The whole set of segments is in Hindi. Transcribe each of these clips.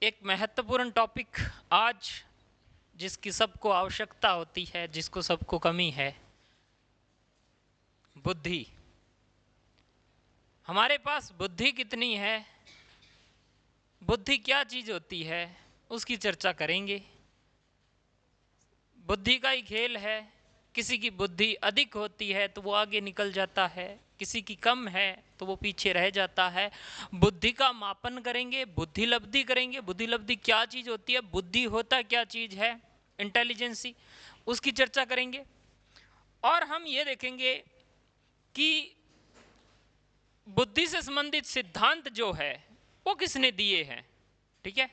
एक महत्वपूर्ण टॉपिक आज जिसकी सबको आवश्यकता होती है, जिसको सबको कमी है, बुद्धि। हमारे पास बुद्धि कितनी है, बुद्धि क्या चीज होती है, उसकी चर्चा करेंगे। बुद्धि का ही खेल है। किसी की बुद्धि अधिक होती है तो वो आगे निकल जाता है, किसी की कम है तो वो पीछे रह जाता है। बुद्धि का मापन करेंगे, बुद्धि लब्धि करेंगे। बुद्धि लब्धि क्या चीज होती है, बुद्धि होता क्या चीज है, इंटेलिजेंसी, उसकी चर्चा करेंगे। और हम ये देखेंगे कि बुद्धि से संबंधित सिद्धांत जो है वो किसने दिए हैं। ठीक है,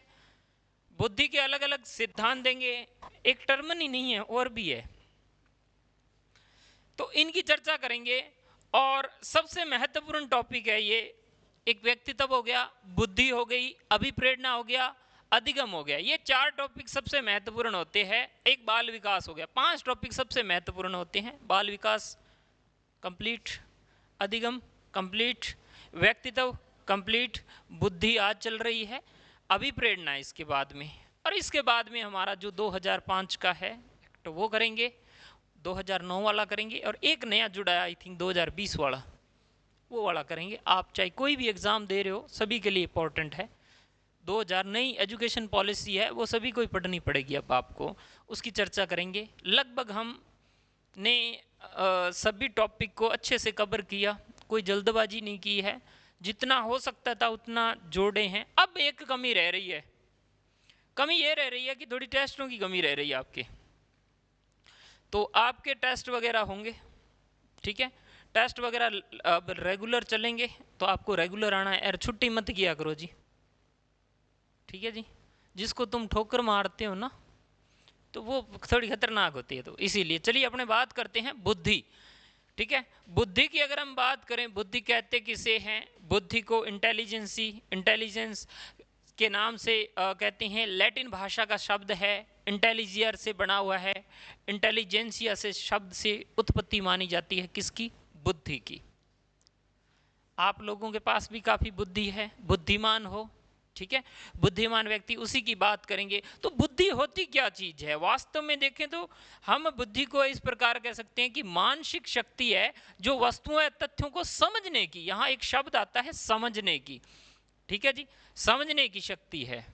बुद्धि के अलग अलग सिद्धांत देंगे। एक टर्म नहीं है, और भी है, तो इनकी चर्चा करेंगे। और सबसे महत्वपूर्ण टॉपिक है ये। एक व्यक्तित्व हो गया, बुद्धि हो गई, अभिप्रेरणा हो गया, अधिगम हो गया। ये 4 टॉपिक सबसे महत्वपूर्ण होते हैं। एक बाल विकास हो गया। 5 टॉपिक सबसे महत्वपूर्ण होते हैं। बाल विकास कंप्लीट, अधिगम कंप्लीट, व्यक्तित्व कंप्लीट, बुद्धि आज चल रही है, अभिप्रेरणा इसके बाद में, और इसके बाद में हमारा जो 2005 का है तो वो करेंगे, 2009 वाला करेंगे, और एक नया जुड़ा है आई थिंक 2020 वाला, वो वाला करेंगे। आप चाहे कोई भी एग्ज़ाम दे रहे हो, सभी के लिए इंपॉर्टेंट है। 2000 नई एजुकेशन पॉलिसी है, वो सभी को ही पढ़नी पड़ेगी। अब आपको उसकी चर्चा करेंगे। लगभग हमने सभी टॉपिक को अच्छे से कवर किया, कोई जल्दबाजी नहीं की है, जितना हो सकता था उतना जोड़े हैं। अब एक कमी रह रही है, कमी ये रह रही है कि थोड़ी टेस्टों की कमी रह रही है आपके। तो आपके टेस्ट वगैरह होंगे, ठीक है, टेस्ट वगैरह अब रेगुलर चलेंगे, तो आपको रेगुलर आना है। यार छुट्टी मत किया करो जी, ठीक है जी। जिसको तुम ठोकर मारते हो ना, तो वो थोड़ी खतरनाक होती है। तो इसीलिए चलिए अपने बात करते हैं बुद्धि। ठीक है, बुद्धि की अगर हम बात करें, बुद्धि कहते किसे हैं, बुद्धि को इंटेलिजेंस के नाम से कहते हैं। लैटिन भाषा का शब्द है, इंटेलिजियर से बना हुआ है। इंटेलिजेंसिया से शब्द से उत्पत्ति मानी जाती है किसकी, बुद्धि की। आप लोगों के पास भी काफी बुद्धि है, बुद्धिमान हो, ठीक है, बुद्धिमान व्यक्ति, उसी की बात करेंगे। तो बुद्धि होती क्या चीज है वास्तव में देखें तो हम बुद्धि को इस प्रकार कह सकते हैं कि मानसिक शक्ति है जो वस्तुओं या तथ्यों को समझने की, यहां एक शब्द आता है समझने की, ठीक है जी, समझने की शक्ति है।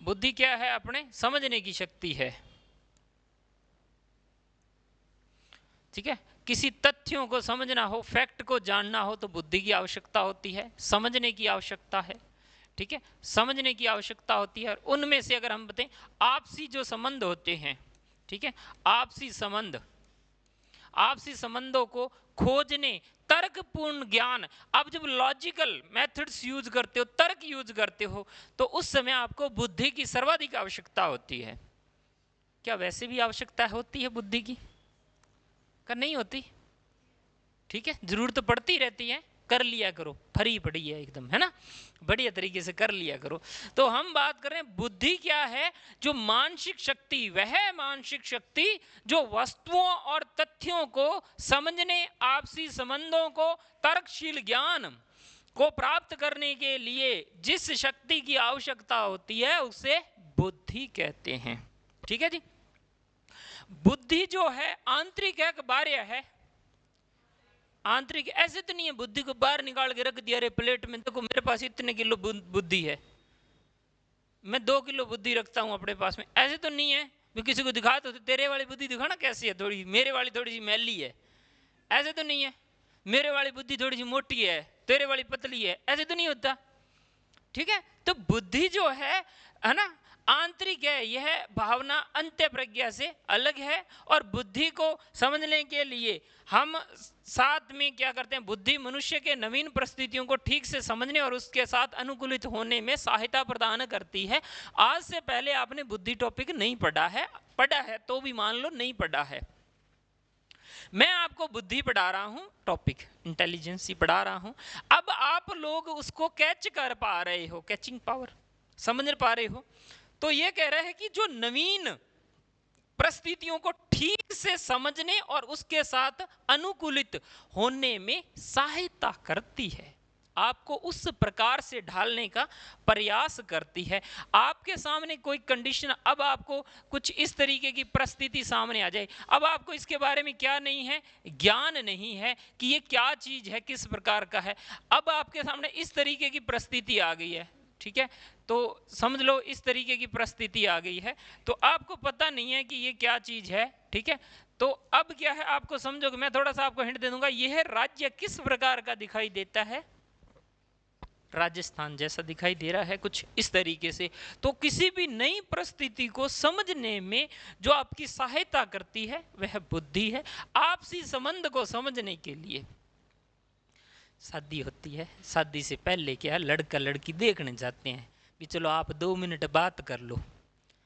बुद्धि क्या है, अपने समझने की शक्ति है। ठीक है, किसी तथ्यों को समझना हो, फैक्ट को जानना हो, तो बुद्धि की आवश्यकता होती है, समझने की आवश्यकता है। ठीक है, समझने की आवश्यकता होती है। और उनमें से अगर हम बताएं, आपसी जो संबंध होते हैं, ठीक है, आपसी संबंधों को खोजने, तर्कपूर्ण ज्ञान। अब जब लॉजिकल मेथड्स यूज करते हो, तर्क यूज करते हो, तो उस समय आपको बुद्धि की सर्वाधिक आवश्यकता होती है। क्या वैसे भी आवश्यकता होती है बुद्धि की, का नहीं होती? ठीक है, जरूरत तो पड़ती रहती है, कर लिया करो, फरी पड़ी है एकदम, है ना, बढ़िया तरीके से कर लिया करो। तो हम बात कर रहे हैं बुद्धि क्या है, जो मानसिक शक्ति, वह मानसिक शक्ति जो वस्तुओं और तथ्यों को समझने, आपसी संबंधों को, तर्कशील ज्ञान को प्राप्त करने के लिए जिस शक्ति की आवश्यकता होती है उसे बुद्धि कहते हैं। ठीक है जी, बुद्धि जो है आंतरिक एक बाह्य है। आंतरिक ऐसे तो नहीं है बुद्धि को बाहर निकाल के रख दिया रे प्लेट में, देखो मेरे पास इतने किलो बुद्धि है, मैं 2 किलो बुद्धि रखता हूं अपने पास में, ऐसे तो नहीं है। मैं किसी को दिखा तो तेरे वाली बुद्धि दिखाना कैसी है, थोड़ी मेरे वाली थोड़ी सी मैली है, ऐसे तो नहीं है। मेरे वाली बुद्धि थोड़ी सी मोटी है, तेरे वाली पतली है, ऐसे तो नहीं होता। ठीक है, तो बुद्धि जो है ना, आंतरिक है, यह भावना अंत्य प्रज्ञा से अलग है। और बुद्धि को समझने के लिए हम साथ में क्या करते हैं, बुद्धि मनुष्य के नवीन परिस्थितियों को ठीक से समझने और उसके साथ अनुकूलित होने में सहायता प्रदान करती है। आज से पहले आपने बुद्धि टॉपिक नहीं पढ़ा है तो भी मान लो नहीं पढ़ा है, मैं आपको बुद्धि पढ़ा रहा हूं, टॉपिक इंटेलिजेंस ही पढ़ा रहा हूं। अब आप लोग उसको कैच कर पा रहे हो, कैचिंग पावर समझ पा रहे हो। तो ये कह रहे हैं कि जो नवीन परिस्थितियों को ठीक से समझने और उसके साथ अनुकूलित होने में सहायता करती है। आपको उस प्रकार से ढालने का प्रयास करती है। आपके सामने कोई कंडीशन, अब आपको कुछ इस तरीके की परिस्थिति सामने आ जाए, अब आपको इसके बारे में क्या नहीं है, ज्ञान नहीं है कि ये क्या चीज है, किस प्रकार का है। अब आपके सामने इस तरीके की परिस्थिति आ गई है, ठीक है, तो समझ लो इस तरीके की परिस्थिति आ गई है, तो आपको पता नहीं है कि ये क्या चीज है, ठीक है। तो अब क्या है, आपको समझोगे, मैं थोड़ा सा आपको हिंट दे दूंगा, यह राज्य किस प्रकार का दिखाई देता है, राजस्थान जैसा दिखाई दे रहा है, कुछ इस तरीके से। तो किसी भी नई परिस्थिति को समझने में जो आपकी सहायता करती है वह बुद्धि है। आपसी संबंध को समझने के लिए शादी होती है, शादी से पहले क्या, लड़का लड़की देखने जाते हैं कि चलो आप 2 मिनट बात कर लो।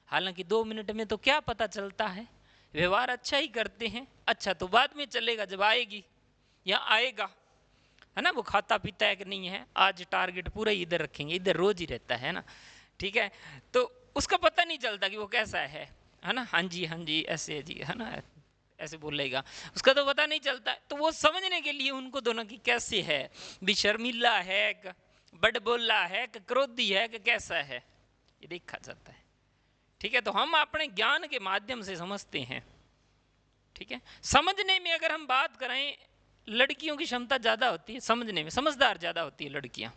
हालांकि 2 मिनट में तो क्या पता चलता है, व्यवहार अच्छा ही करते हैं, अच्छा तो बाद में चलेगा जब आएगी या आएगा, है ना, वो खाता पीता है कि नहीं है, आज टारगेट पूरा ही इधर रखेंगे, इधर रोज ही रहता है ना, ठीक है, तो उसका पता नहीं चलता कि वो कैसा है ना, हाँ जी ऐसे जी, है ना, ऐसे बोलेगा, उसका तो पता नहीं चलता। तो वो समझने के लिए उनको दोनों की कैसे है, बेशर्मिला है, बड़बोला है, क्रोधी है, कि कैसा है, ये देखा जाता है, ठीक है। तो हम अपने ज्ञान के माध्यम से समझते हैं, ठीक है। समझने में अगर हम बात करें, लड़कियों की क्षमता ज्यादा होती है समझने में, समझदार ज्यादा होती है लड़कियां,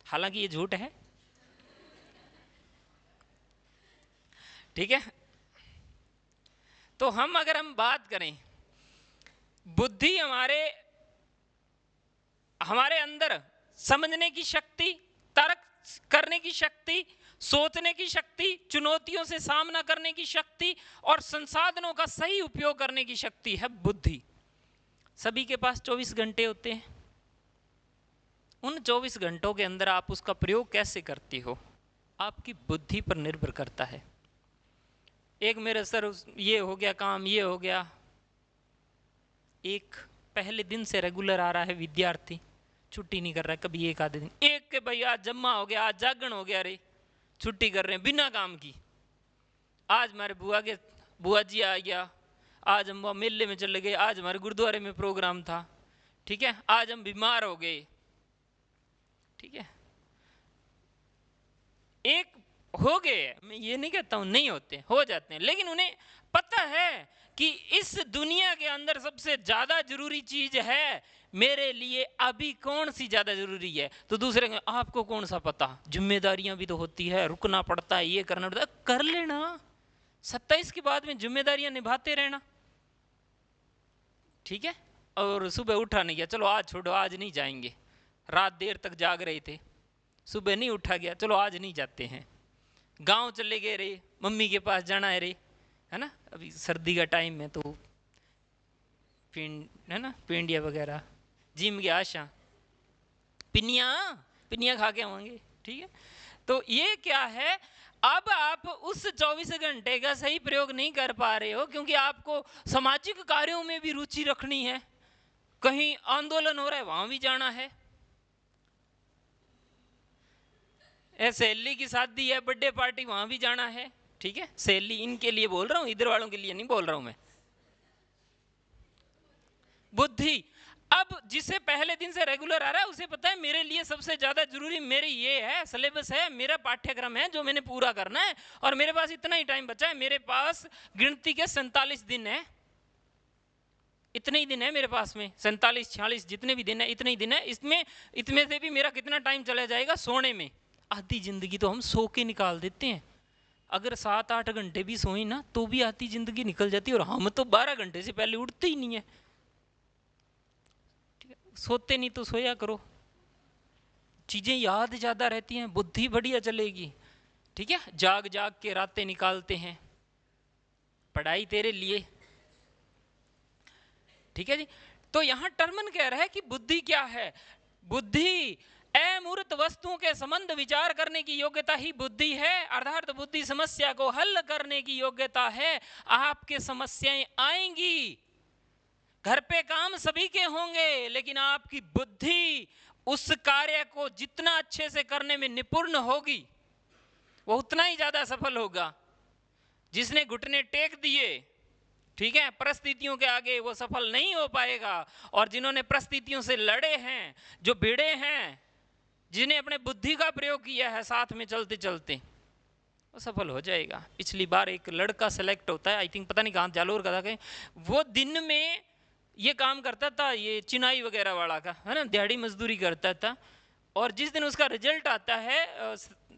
हालांकि ये झूठ है, ठीक है। तो अगर हम बात करें, बुद्धि हमारे अंदर समझने की शक्ति, तर्क करने की शक्ति, सोचने की शक्ति, चुनौतियों से सामना करने की शक्ति और संसाधनों का सही उपयोग करने की शक्ति है बुद्धि। सभी के पास 24 घंटे होते हैं, उन 24 घंटों के अंदर आप उसका प्रयोग कैसे करते हो, आपकी बुद्धि पर निर्भर करता है। एक मेरे सर ये हो गया काम, ये हो गया, एक पहले दिन से रेगुलर आ रहा है विद्यार्थी, छुट्टी नहीं कर रहा है कभी एक आधे दिन, एक के भाई आज जम्मा हो गया, आज जागरण हो गया, रे छुट्टी कर रहे हैं बिना काम की, आज हमारे बुआ जी आ गया, आज हम मेले में चले गए, आज हमारे गुरुद्वारे में प्रोग्राम था, ठीक है, आज हम बीमार हो गए, ठीक है, एक हो गए, मैं ये नहीं कहता हूं नहीं होते, हो जाते हैं, लेकिन उन्हें पता है कि इस दुनिया के अंदर सबसे ज्यादा जरूरी चीज है मेरे लिए, अभी कौन सी ज्यादा जरूरी है। तो दूसरे को आपको कौन सा पता, जिम्मेदारियां भी तो होती है, रुकना पड़ता है, ये करना पड़ता है, कर लेना, 27 के बाद में जिम्मेदारियां निभाते रहना, ठीक है। और सुबह उठा नहीं गया, चलो आज छोड़ो, आज नहीं जाएंगे, रात देर तक जाग रहे थे, सुबह नहीं उठा गया, चलो आज नहीं जाते हैं, गांव चले गए रे, मम्मी के पास जाना है रे, है ना, अभी सर्दी का टाइम है तो है ना, पेंडिया वगैरह, जिम की आशा, पिनिया खा के आवांगे, ठीक है। तो ये क्या है, अब आप उस 24 घंटे का सही प्रयोग नहीं कर पा रहे हो, क्योंकि आपको सामाजिक कार्यों में भी रुचि रखनी है, कहीं आंदोलन हो रहा है वहां भी जाना है, सहेली की शादी है, बर्थडे पार्टी, वहां भी जाना है, ठीक है। सहेली इनके लिए बोल रहा हूं, इधर वालों के लिए नहीं बोल रहा हूं मैं। बुद्धि, अब जिसे पहले दिन से रेगुलर आ रहा है उसे पता है मेरे लिए सबसे ज्यादा जरूरी मेरी ये है, सिलेबस है, मेरा पाठ्यक्रम है जो मैंने पूरा करना है, और मेरे पास इतना ही टाइम बचा है, मेरे पास गिनती के 47 दिन है, इतने ही दिन है मेरे पास में, 47 46 जितने भी दिन है इतने ही दिन है, इसमें से भी मेरा कितना टाइम चला जाएगा सोने में। आधी जिंदगी तो हम सो के निकाल देते हैं, अगर 7-8 घंटे भी सोई ना तो भी आधी जिंदगी निकल जाती है, और हम तो 12 घंटे से पहले उठते ही नहीं है, सोते नहीं तो सोया करो, चीजें याद ज्यादा रहती हैं, बुद्धि बढ़िया चलेगी, ठीक है। जाग जाग के रातें निकालते हैं, पढ़ाई तेरे लिए, ठीक है जी। तो यहां टर्मन कह रहा है कि बुद्धि क्या है, बुद्धि अमूर्त वस्तुओं के संबंध विचार करने की योग्यता ही बुद्धि है, अर्थात बुद्धि समस्या को हल करने की योग्यता है। आपके समस्याएं आएंगी, घर पे काम सभी के होंगे, लेकिन आपकी बुद्धि उस कार्य को जितना अच्छे से करने में निपुण होगी वो उतना ही ज्यादा सफल होगा। जिसने घुटने टेक दिए, ठीक है, परिस्थितियों के आगे वो सफल नहीं हो पाएगा, और जिन्होंने परिस्थितियों से लड़े हैं, जो भिड़े हैं, जिन्हें अपने बुद्धि का प्रयोग किया है साथ में चलते चलते, वो सफल हो जाएगा। पिछली बार एक लड़का सेलेक्ट होता है, आई थिंक पता नहीं कहाँ, जालोर का था कहीं, वो दिन में ये काम करता था, ये चिनाई वगैरह वाला का है ना, दिहाड़ी मजदूरी करता था। और जिस दिन उसका रिजल्ट आता है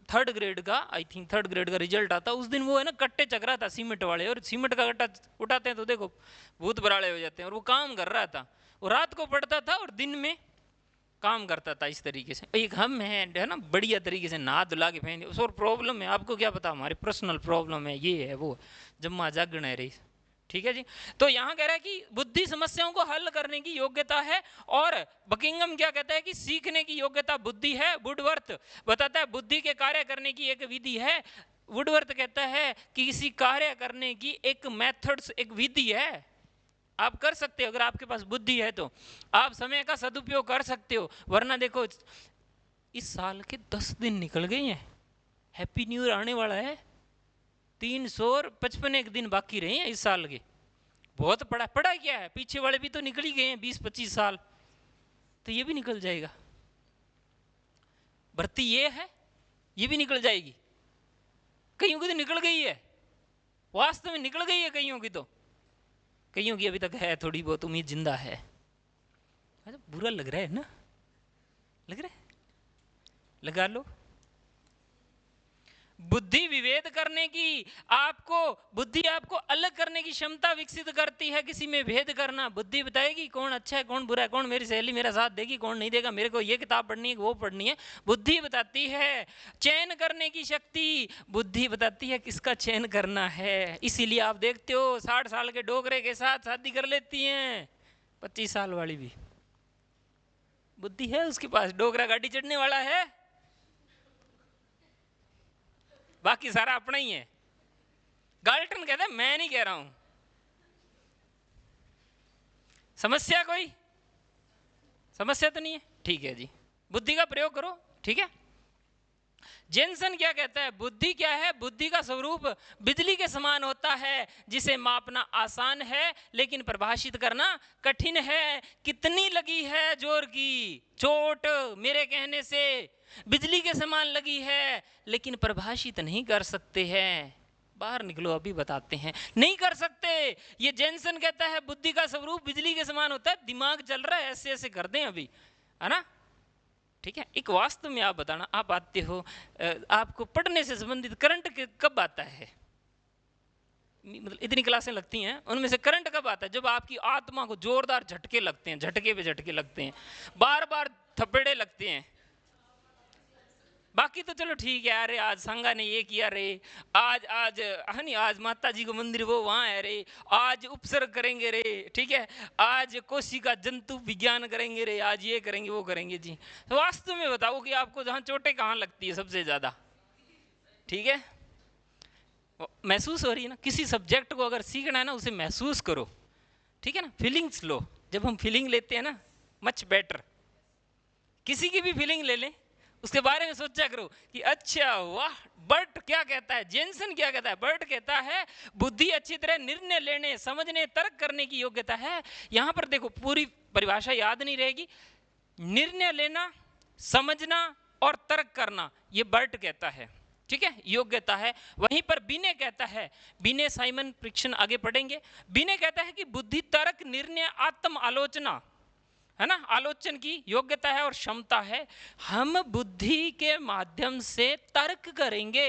3rd ग्रेड का, आई थिंक 3rd ग्रेड का रिजल्ट आता, उस दिन वो है ना कट्टे चक रहा था सीमेंट वाले, और सीमेंट का कट्टा उठाते हैं तो देखो भूत बराड़े हो जाते हैं, और वो काम कर रहा था। वो रात को पढ़ता था और दिन में काम करता था। इस तरीके से एक हम है ना, बढ़िया तरीके से नहा धुला के पहन, और प्रॉब्लम है आपको क्या पता, हमारी पर्सनल प्रॉब्लम है, ये है वो, जम्मा जागना है रही। ठीक है जी। तो यहाँ कह रहा है कि बुद्धि समस्याओं को हल करने की योग्यता है, और बकिंगम क्या कहता है कि सीखने की योग्यता बुद्धि है। वुडवर्थ बताता है बुद्धि के कार्य करने की एक विधि है। वुडवर्थ कहता है कि किसी कार्य करने की एक मेथड्स, एक विधि है, आप कर सकते हो अगर आपके पास बुद्धि है तो आप समय का सदुपयोग कर सकते हो। वरना देखो इस साल के 10 दिन निकल गए हैं, हैप्पी न्यू ईयर आने वाला है, 355 दिन बाकी रहे हैं इस साल के। बहुत पड़ा पड़ा क्या है, पीछे वाले भी तो निकल ही गए हैं 20-25 साल, तो ये भी निकल जाएगा। भर्ती ये है, ये भी निकल जाएगी। कईयों की तो निकल गई है, वास्तव में निकल गई है कईयों की, तो कईयों की अभी तक है थोड़ी बहुत उम्मीद जिंदा है। अच्छा बुरा लग रहा है ना, लग रहा है, लगा लो। बुद्धि विभेद करने की, आपको बुद्धि आपको अलग करने की क्षमता विकसित करती है। किसी में भेद करना, बुद्धि बताएगी कौन अच्छा है कौन बुरा है, कौन मेरी सहेली मेरा साथ देगी कौन नहीं देगा, मेरे को ये किताब पढ़नी है वो पढ़नी है, बुद्धि बताती है। चयन करने की शक्ति, बुद्धि बताती है किसका चयन करना है। इसीलिए आप देखते हो 60 साल के डोगरे के साथ शादी कर लेती हैं 25 साल वाली भी, बुद्धि है उसके पास, डोगरा गाड़ी चढ़ने वाला है, बाकी सारा अपना ही है। गाल्टन कहता है मैं नहीं कह रहा हूं। समस्या कोई समस्या तो नहीं है, ठीक है जी, बुद्धि का प्रयोग करो। ठीक है। जेनसन क्या कहता है, बुद्धि क्या है, बुद्धि का स्वरूप बिजली के समान होता है, जिसे मापना आसान है लेकिन परिभाषित करना कठिन है। कितनी लगी है जोर की चोट मेरे कहने से, बिजली के समान लगी है लेकिन परिभाषित नहीं कर सकते हैं। बाहर निकलो अभी बताते हैं, नहीं कर सकते। ये जेनसन कहता है बुद्धि का स्वरूप बिजली के समान होता है, दिमाग चल रहा है ऐसे ऐसे कर दें अभी, है ना। ठीक है। एक वास्तव में आप बताना, आप आते हो, आपको पढ़ने से संबंधित करंट कब आता है, मतलब इतनी क्लासें लगती हैं, उनमें से करंट कब आता है, जब आपकी आत्मा को जोरदार झटके लगते हैं, झटके पे झटके लगते हैं, बार बार थपेड़े लगते हैं। बाकी तो चलो ठीक है, अरे आज संगा ने ये किया रे, आज आज है नहीं, आज माता जी को मंदिर वो वहाँ है रे, आज उपसर्ग करेंगे रे, ठीक है, आज कोशिका जंतु विज्ञान करेंगे रे, आज ये करेंगे वो करेंगे जी। तो वास्तव में बताओ कि आपको जहाँ चोटें कहाँ लगती है सबसे ज़्यादा, ठीक है, महसूस हो रही है ना। किसी सब्जेक्ट को अगर सीखना है ना, उसे महसूस करो, ठीक है ना, फीलिंग्स लो। जब हम फीलिंग लेते हैं ना, मच बेटर। किसी की भी फीलिंग ले लें, उसके बारे में सोचा करो कि अच्छा वाह। बर्ट क्या कहता है, जेनसन क्या कहता है, बर्ट कहता है बुद्धि अच्छी तरह निर्णय लेने, समझने, तर्क करने की योग्यता है। यहां पर देखो पूरी परिभाषा याद नहीं रहेगी, निर्णय लेना, समझना और तर्क करना, ये बर्ट कहता है, ठीक है, योग्यता है। वहीं पर बिने कहता है, बिने साइमन प्रिक्शन आगे पढ़ेंगे, बिने कहता है कि बुद्धि तर्क, निर्णय, आत्म आलोचना, है ना, आलोचन की योग्यता है और क्षमता है। हम बुद्धि के माध्यम से तर्क करेंगे,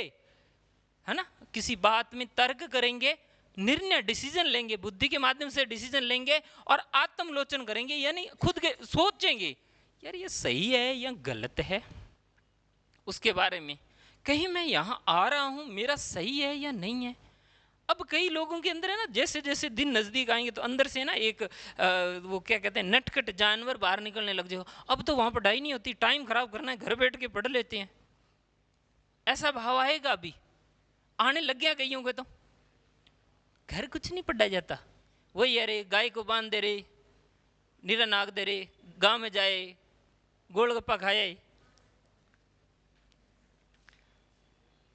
है ना, किसी बात में तर्क करेंगे, निर्णय डिसीजन लेंगे, बुद्धि के माध्यम से डिसीजन लेंगे और आत्मलोचन करेंगे, यानी खुद के सोचेंगे यार ये सही है या गलत है, उसके बारे में कहीं मैं यहां आ रहा हूं मेरा सही है या नहीं है। अब कई लोगों के अंदर है ना, जैसे जैसे दिन नज़दीक आएंगे तो अंदर से ना एक वो क्या कहते हैं, नटखट जानवर बाहर निकलने लग जाओ। अब तो वहाँ पढ़ाई नहीं होती, टाइम खराब करना है, घर बैठ के पढ़ लेते हैं, ऐसा भाव आएगा। अभी आने लग गया कईयों के, तो घर कुछ नहीं पढ़ा जाता, वही अरे गाय को बांध दे रे, नीरा नाग दे रे, गाँव में जाए गोलगप्पा खाए,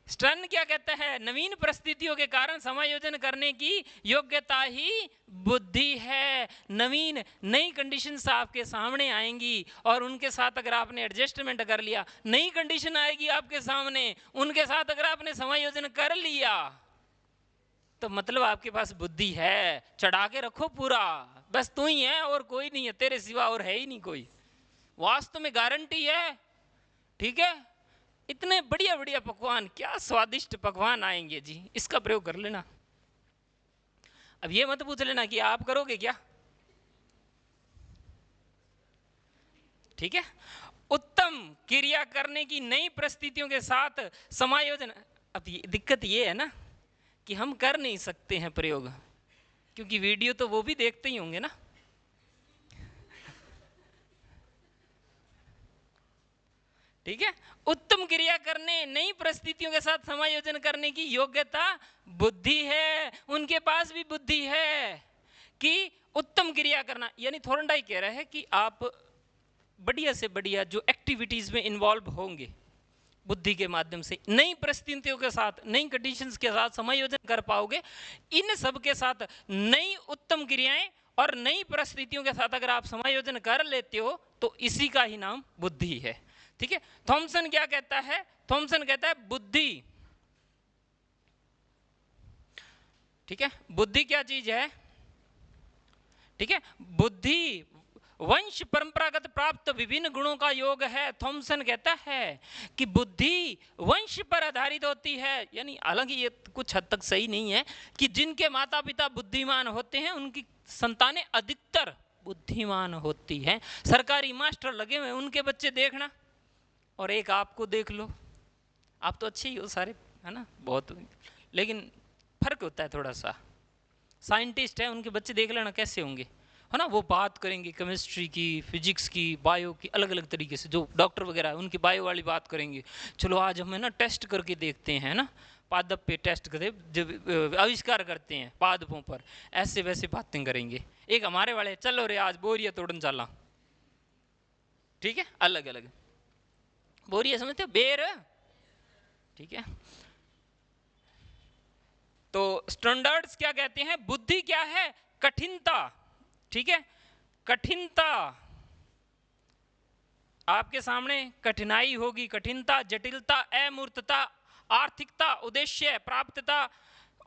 स्टर्न क्या कहता है? नवीन परिस्थितियों के कारण समायोजन करने की योग्यता ही बुद्धि है। नवीन नई कंडीशंस आपके सामने आएंगी और उनके साथ अगर आपने एडजस्टमेंट कर लिया, नई कंडीशन आएगी आपके सामने, उनके साथ अगर आपने समायोजन कर लिया, तो मतलब आपके पास बुद्धि है। चढ़ा के रखो पूरा, बस तू ही है और कोई नहीं है, तेरे सिवा और है ही नहीं कोई। वास्तव में गारंटी है, ठीक है। इतने बढ़िया बढ़िया पकवान, क्या स्वादिष्ट पकवान आएंगे जी, इसका प्रयोग कर लेना। अब ये मत पूछ लेना कि आप करोगे क्या, ठीक है। उत्तम क्रिया करने की नई परिस्थितियों के साथ समायोजन। अब दिक्कत ये है ना कि हम कर नहीं सकते हैं प्रयोग, क्योंकि वीडियो तो वो भी देखते ही होंगे ना। ठीक है, उत्तम क्रिया करने नई परिस्थितियों के साथ समायोजन करने की योग्यता बुद्धि है। उनके पास भी बुद्धि है कि उत्तम क्रिया करना। यानी थोरनडाई कह रहा है कि आप बढ़िया से बढ़िया जो एक्टिविटीज में इन्वॉल्व होंगे, बुद्धि के माध्यम से नई परिस्थितियों के साथ, नई कंडीशंस के साथ समायोजन कर पाओगे। इन सब के साथ नई उत्तम क्रियाएं और नई परिस्थितियों के साथ अगर आप समायोजन कर लेते हो, तो इसी का ही नाम बुद्धि है, ठीक है। थॉमसन क्या कहता है? थॉमसन कहता है बुद्धि, ठीक है, बुद्धि क्या चीज है, ठीक है। बुद्धि वंश परंपरागत प्राप्त विभिन्न गुणों का योग है। थॉमसन कहता है कि बुद्धि वंश पर आधारित होती है। यानी हालांकि ये कुछ हद तक सही नहीं है कि जिनके माता पिता बुद्धिमान होते हैं उनकी संतानें अधिकतर बुद्धिमान होती हैं। सरकारी मास्टर लगे हुए, उनके बच्चे देखना और एक आपको देख लो, आप तो अच्छे ही हो सारे, है ना, बहुत, लेकिन फर्क होता है थोड़ा सा। साइंटिस्ट है, उनके बच्चे देख लेना कैसे होंगे, है ना। वो बात करेंगे केमिस्ट्री की, फिजिक्स की, बायो की, अलग अलग तरीके से। जो डॉक्टर वगैरह है उनकी बायो वाली बात करेंगे। चलो आज हम है ना टेस्ट करके देखते हैं ना, पादप पे टेस्ट करते, जब आविष्कार करते हैं पादपों पर, ऐसे वैसे बातें करेंगे। एक हमारे वाले, चलो रे आज बोरिया तोड़न चला, ठीक है, अलग अलग। बोरिया समझते हो, बेर, ठीक है। तो स्टैंडर्ड्स क्या कहते हैं? बुद्धि क्या है? कठिनता, ठीक है। कठिनता, आपके सामने कठिनाई होगी, कठिनता, जटिलता, अमूर्तता, आर्थिकता, उद्देश्य प्राप्तता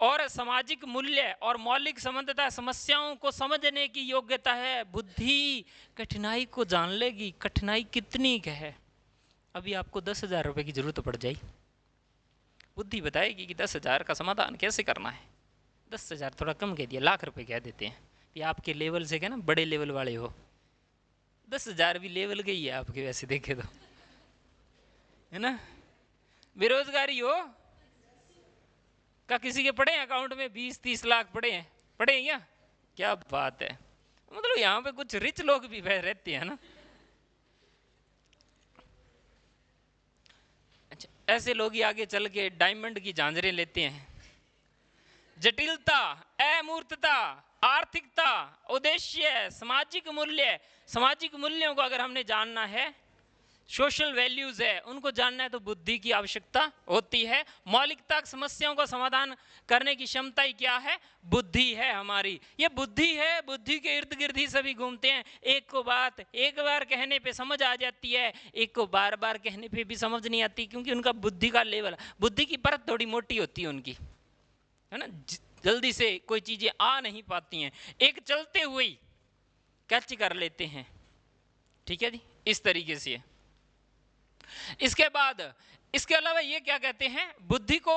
और सामाजिक मूल्य और मौलिक संबंधता, समस्याओं को समझने की योग्यता है। बुद्धि कठिनाई को जान लेगी, कठिनाई कितनी है। अभी आपको 10,000 रुपए की जरूरत पड़ जाए, बुद्धि बताएगी कि 10,000 का समाधान कैसे करना है। 10,000 थोड़ा कम कह दिया, लाख रुपए कह देते हैं कि आपके लेवल से, क्या ना, बड़े लेवल वाले हो। 10,000 भी लेवल के ही है आपके, वैसे देखे तो, है ना। बेरोजगारी हो का किसी के पड़े हैं अकाउंट में 20-30 लाख पड़े हैं, पड़े हैं क्या बात है। मतलब यहाँ पे कुछ रिच लोग भी रहते हैं ना। अच्छा, ऐसे लोग ही आगे चल के डायमंड की झांझरें लेते हैं। जटिलता, अमूर्तता, आर्थिकता, उद्देश्य, सामाजिक मूल्य। सामाजिक मूल्यों को अगर हमने जानना है, सोशल वैल्यूज है, उनको जानना है, तो बुद्धि की आवश्यकता होती है। मौलिकता, समस्याओं का समाधान करने की क्षमता ही क्या है? बुद्धि है हमारी। ये बुद्धि है, बुद्धि के इर्द गिर्द ही सभी घूमते हैं। एक को बात एक बार कहने पे समझ आ जाती है, एक को बार बार कहने पे भी समझ नहीं आती, क्योंकि उनका बुद्धि का लेवल, बुद्धि की परत थोड़ी मोटी होती है उनकी, है ना। जल्दी से कोई चीजें आ नहीं पाती हैं, एक चलते हुए कैच कर लेते हैं, ठीक है जी, इस तरीके से। इसके बाद, इसके अलावा ये क्या कहते हैं? बुद्धि को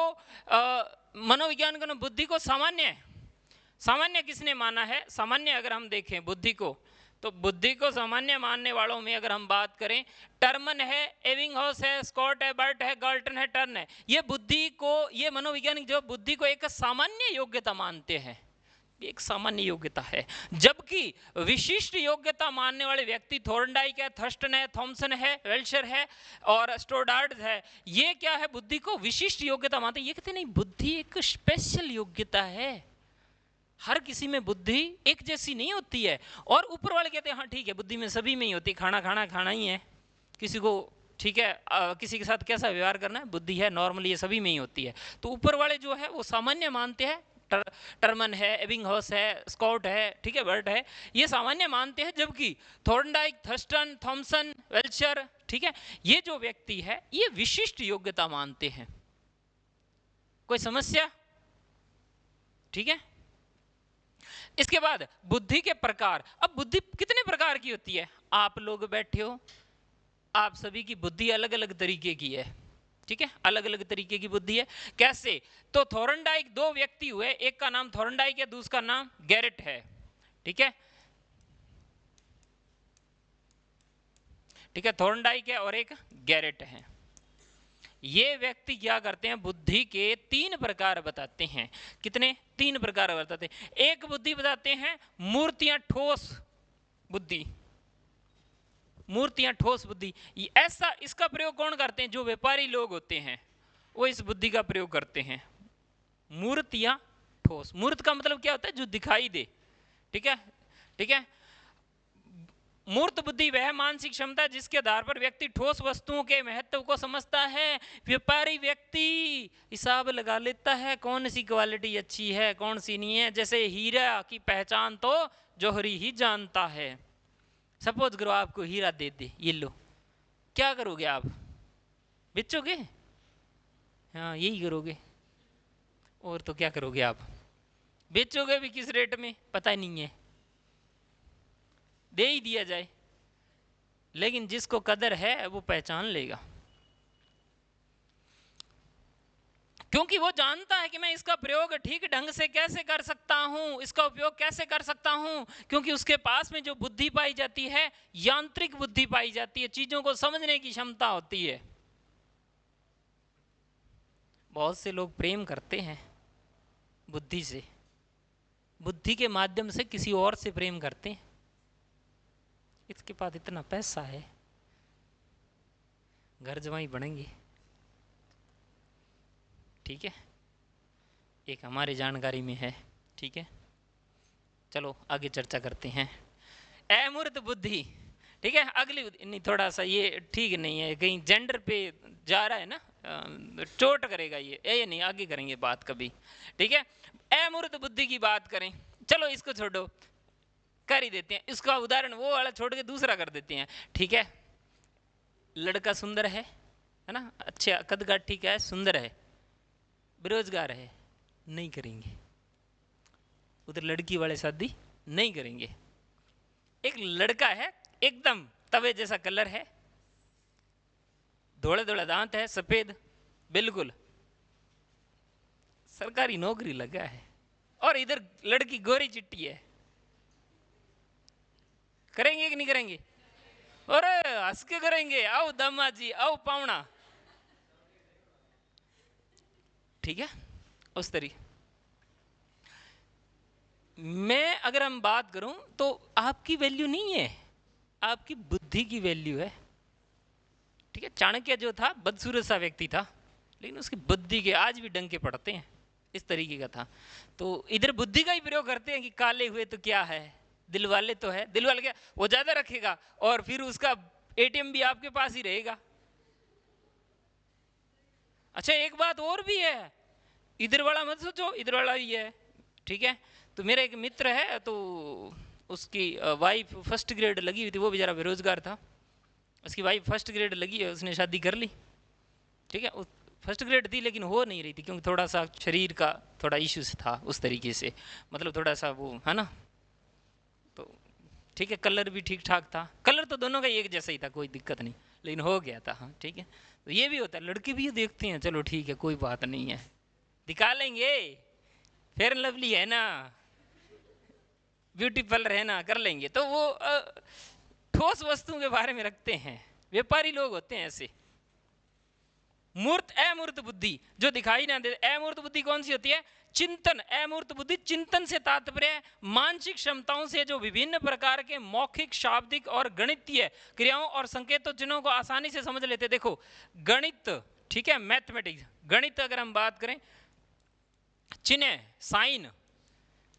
मनोविज्ञान को, बुद्धि को सामान्य, सामान्य किसने माना है? सामान्य अगर हम देखें बुद्धि को, तो बुद्धि को सामान्य मानने वालों में अगर हम बात करें, टर्मन है, एविंगहाउस है, स्कॉट है, बर्ट है, गाल्टन है, टर्न है। ये बुद्धि को, ये मनोवैज्ञानिक जो बुद्धि को एक सामान्य योग्यता मानते हैं, एक सामान्य योग्यता है। जबकि विशिष्ट योग्यता मानने वाले व्यक्ति थॉर्नडाइक है, थर्स्टन है, थॉमसन है, वेल्शर है और स्टोडार्ड है। ये क्या है? बुद्धि को विशिष्ट योग्यता मानते हैं। ये कहते नहीं, बुद्धि एक स्पेशल योग्यता है, हर किसी में बुद्धि एक जैसी नहीं होती है। और ऊपर वाले कहते हैं हाँ ठीक है, बुद्धि में सभी में ही होती है, खाना खाना खाना ही है, किसी को ठीक है, किसी के साथ कैसा व्यवहार करना है, बुद्धि है, नॉर्मली ये सभी में ही होती है। तो ऊपर वाले जो है वो सामान्य मानते हैं, टर्मन है, एबिंगहॉस है, स्कॉट है, ठीक है, बर्ट है, ये सामान्य मानते हैं, जबकि थॉर्नडाइक, थर्स्टन, थॉमसन, वेल्चर, ठीक है, ये जो व्यक्ति है ये विशिष्ट योग्यता मानते हैं। कोई समस्या? ठीक है। इसके बाद बुद्धि के प्रकार। अब बुद्धि कितने प्रकार की होती है? आप लोग बैठे हो, आप सभी की बुद्धि अलग अलग तरीके की है, ठीक है, अलग अलग तरीके की बुद्धि है। कैसे? तो थॉर्नडाइक, दो व्यक्ति हुए, एक का नाम थॉर्नडाइक है, दूसरा नाम गैरेट है, ठीक है, ठीक है, थॉर्नडाइक है और एक गैरेट है। ये व्यक्ति क्या करते हैं, बुद्धि के तीन प्रकार बताते हैं। कितने? तीन प्रकार बताते हैं। एक बुद्धि बताते हैं मूर्तियां ठोस बुद्धि, मूर्तियां ठोस बुद्धि। ऐसा, इसका प्रयोग कौन करते हैं? जो व्यापारी लोग होते हैं वो इस बुद्धि का प्रयोग करते हैं। मूर्तियां ठोस, मूर्त का मतलब क्या होता है? जो दिखाई दे, ठीक है, ठीक है। मूर्त बुद्धि वह मानसिक क्षमता जिसके आधार पर व्यक्ति ठोस वस्तुओं के महत्व को समझता है। व्यापारी व्यक्ति हिसाब लगा लेता है कौन सी क्वालिटी अच्छी है, कौन सी नहीं है। जैसे हीरा की पहचान तो जौहरी ही जानता है। सपोज करो आपको हीरा दे दे, ये लो, क्या करोगे आप? बेचोगे? हाँ, यही करोगे। और तो क्या करोगे आप? बेचोगे भी किस रेट में पता ही नहीं है, दे ही दिया जाए। लेकिन जिसको कदर है वो पहचान लेगा, क्योंकि वो जानता है कि मैं इसका प्रयोग ठीक ढंग से कैसे कर सकता हूं, इसका उपयोग कैसे कर सकता हूं। क्योंकि उसके पास में जो बुद्धि पाई जाती है, यांत्रिक बुद्धि पाई जाती है, चीजों को समझने की क्षमता होती है। बहुत से लोग प्रेम करते हैं बुद्धि से, बुद्धि के माध्यम से किसी और से प्रेम करते हैं। इसके पास इतना पैसा है, घर जमाई बनेंगे, ठीक है, एक हमारे जानकारी में है, ठीक है। चलो आगे चर्चा करते हैं। अमूर्त बुद्धि, ठीक है। अगली नहीं, थोड़ा सा ये ठीक नहीं है, कहीं जेंडर पे जा रहा है ना, चोट करेगा ये नहीं, आगे करेंगे बात कभी, ठीक है। अमूर्त बुद्धि की बात करें, चलो इसको छोड़ो, कर ही देते हैं इसका उदाहरण, वो वाला छोड़ के दूसरा कर देते हैं, ठीक है। लड़का सुंदर है ना, अच्छा कद काठ ठीक है, सुंदर है, बेरोजगार है, नहीं करेंगे, उधर लड़की वाले शादी नहीं करेंगे। एक लड़का है, एकदम तवे जैसा कलर है, धोले धोले दांत है, सफेद बिल्कुल, सरकारी नौकरी लगा है, और इधर लड़की गोरी चिट्टी है, करेंगे कि नहीं करेंगे? अरे हंस के करेंगे, आओ दामाद जी, आओ पावना, ठीक है, उस तरीके। मैं अगर हम बात करूं तो आपकी वैल्यू नहीं है, आपकी बुद्धि की वैल्यू है, ठीक है। चाणक्य जो था बदसूरत सा व्यक्ति था, लेकिन उसकी बुद्धि के आज भी डंके पड़ते हैं, इस तरीके का था। तो इधर बुद्धि का ही प्रयोग करते हैं कि काले हुए तो क्या है, दिल वाले तो है, दिल वाले क्या, वो ज्यादा रखेगा और फिर उसका एटीएम भी आपके पास ही रहेगा। अच्छा एक बात और भी है, इधर वाला मत सोचो, इधर वाला ही है, ठीक है। तो मेरा एक मित्र है, तो उसकी वाइफ फर्स्ट ग्रेड लगी हुई थी, वो बेचारा बेरोजगार था, उसकी वाइफ फर्स्ट ग्रेड लगी है, उसने शादी कर ली, ठीक है। फर्स्ट ग्रेड थी लेकिन हो नहीं रही थी, क्योंकि थोड़ा सा शरीर का थोड़ा इश्यूज था उस तरीके से, मतलब थोड़ा सा वो है ना, तो ठीक है। कलर भी ठीक ठाक था, कलर तो दोनों का एक जैसा ही था, कोई दिक्कत नहीं, लेकिन हो गया था, हाँ ठीक है। तो ये भी होता है, लड़के भी ये देखते हैं, चलो ठीक है कोई बात नहीं है, दिखा लेंगे, फेयर लवली है ना, ब्यूटी पार्लर है ना, कर लेंगे। तो वो ठोस वस्तुओं के बारे में रखते हैं, व्यापारी लोग होते हैं ऐसे। मूर्त, अमूर्त बुद्धि जो दिखाई ना दे। अमूर्त बुद्धि कौन सी होती है? चिंतन। अमूर्त बुद्धि चिंतन से तात्पर्य मानसिक क्षमताओं से जो विभिन्न प्रकार के मौखिक, शाब्दिक और गणितीय क्रियाओं और संकेतों चिन्हों को आसानी से समझ लेते। देखो गणित, ठीक है, मैथमेटिक्स, गणित अगर हम बात करें, चिन्ह, साइन,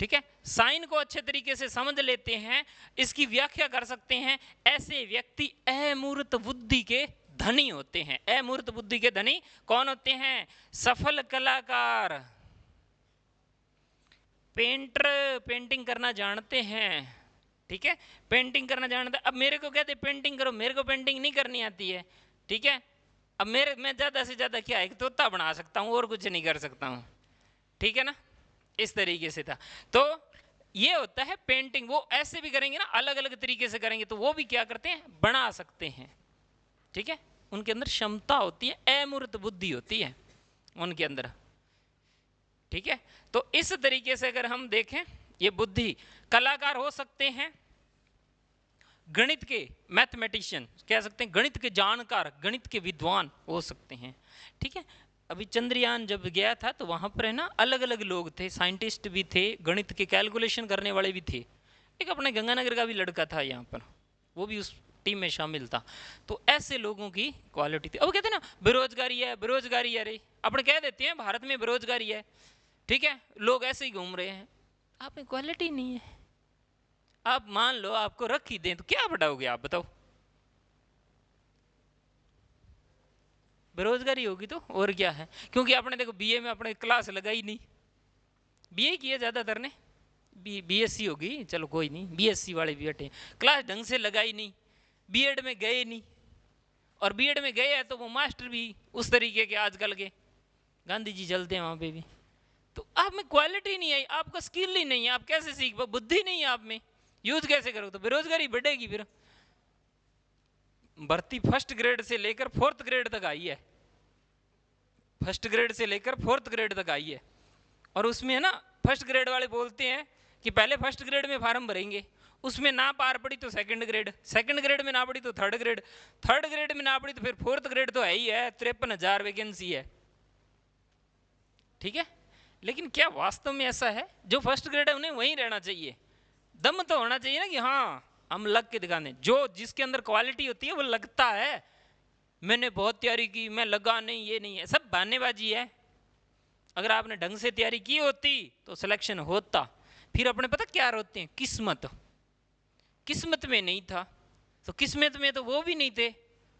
ठीक है, साइन को अच्छे तरीके से समझ लेते हैं, इसकी व्याख्या कर सकते हैं, ऐसे व्यक्ति अमूर्त बुद्धि के धनी होते हैं। अमूर्त बुद्धि के धनी कौन होते हैं? सफल कलाकार, पेंटर, पेंटिंग करना जानते हैं। ठीक है, पेंटिंग करना जानता है। अब मेरे को कहते पेंटिंग करो, मेरे को पेंटिंग नहीं करनी आती है। ठीक है, अब मैं ज्यादा से ज्यादा क्या एक तोता बना सकता हूं और कुछ नहीं कर सकता हूं। ठीक है ना, इस तरीके से था। तो ये होता है पेंटिंग। वो ऐसे भी करेंगे ना, अलग अलग तरीके से करेंगे, तो वो भी क्या करते हैं? बना सकते हैं। ठीक है, उनके अंदर क्षमता होती है, अमूर्त बुद्धि होती है उनके अंदर। ठीक है, तो इस तरीके से अगर हम देखें, ये बुद्धि, कलाकार हो सकते हैं, गणित के मैथमेटिशियन कह सकते हैं, गणित के जानकार, गणित के विद्वान हो सकते हैं। ठीक है, अभी चंद्रयान जब गया था तो वहां पर है ना अलग अलग लोग थे, साइंटिस्ट भी थे, गणित के कैलकुलेशन करने वाले भी थे। एक अपने गंगानगर का भी लड़का था यहाँ पर, वो भी उस टीम में शामिल था। तो ऐसे लोगों की क्वालिटी थी। अब कहते हैं ना बेरोजगारी है, बेरोजगारी है, अरे अपने कह देते हैं भारत में बेरोजगारी है। ठीक है, लोग ऐसे ही घूम रहे हैं, आप में क्वालिटी नहीं है। आप मान लो आपको रख ही दें तो क्या बढ़ाओगे आप बताओ? बेरोजगारी होगी तो और क्या है। क्योंकि आपने देखो बीए में अपने क्लास लगाई नहीं, बीए किया ज्यादातर ने, बीएससी होगी, चलो कोई नहीं, बीएससी वाले भी हटे, क्लास ढंग से लगाई नहीं, बीएड में गए नहीं, और बीएड में गए हैं तो वो मास्टर भी उस तरीके के आजकल के, गांधी जी चलते हैं वहां पे भी। तो आप में क्वालिटी नहीं आई, आपका स्किल ही नहीं है, आप कैसे सीख पाओ? बुद्धि नहीं है आप में, यूज कैसे करो? तो बेरोजगारी बढ़ेगी। फिर भर्ती फर्स्ट ग्रेड से लेकर फोर्थ ग्रेड तक आई है, फर्स्ट ग्रेड से लेकर फोर्थ ग्रेड तक आई है। और उसमें है ना फर्स्ट ग्रेड वाले बोलते हैं कि पहले फर्स्ट ग्रेड में फार्म भरेंगे, उसमें ना पार पड़ी तो सेकंड ग्रेड, सेकंड ग्रेड में ना पड़ी तो थर्ड ग्रेड, थर्ड ग्रेड में ना पड़ी तो फिर फोर्थ ग्रेड तो है ही है, 53,000 वैकेंसी है। ठीक है, लेकिन क्या वास्तव में ऐसा है? जो फर्स्ट ग्रेड है उन्हें वहीं रहना चाहिए, दम तो होना चाहिए ना कि हाँ हम लग के दिखाने। जो जिसके अंदर क्वालिटी होती है वो लगता है, मैंने बहुत तैयारी की, मैं लगा नहीं, ये नहीं है, सब बहानेबाजी है। अगर आपने ढंग से तैयारी की होती तो सिलेक्शन होता। फिर अपने पता क्या रोते हैं? किस्मत, किस्मत में नहीं था। तो किस्मत में तो वो भी नहीं थे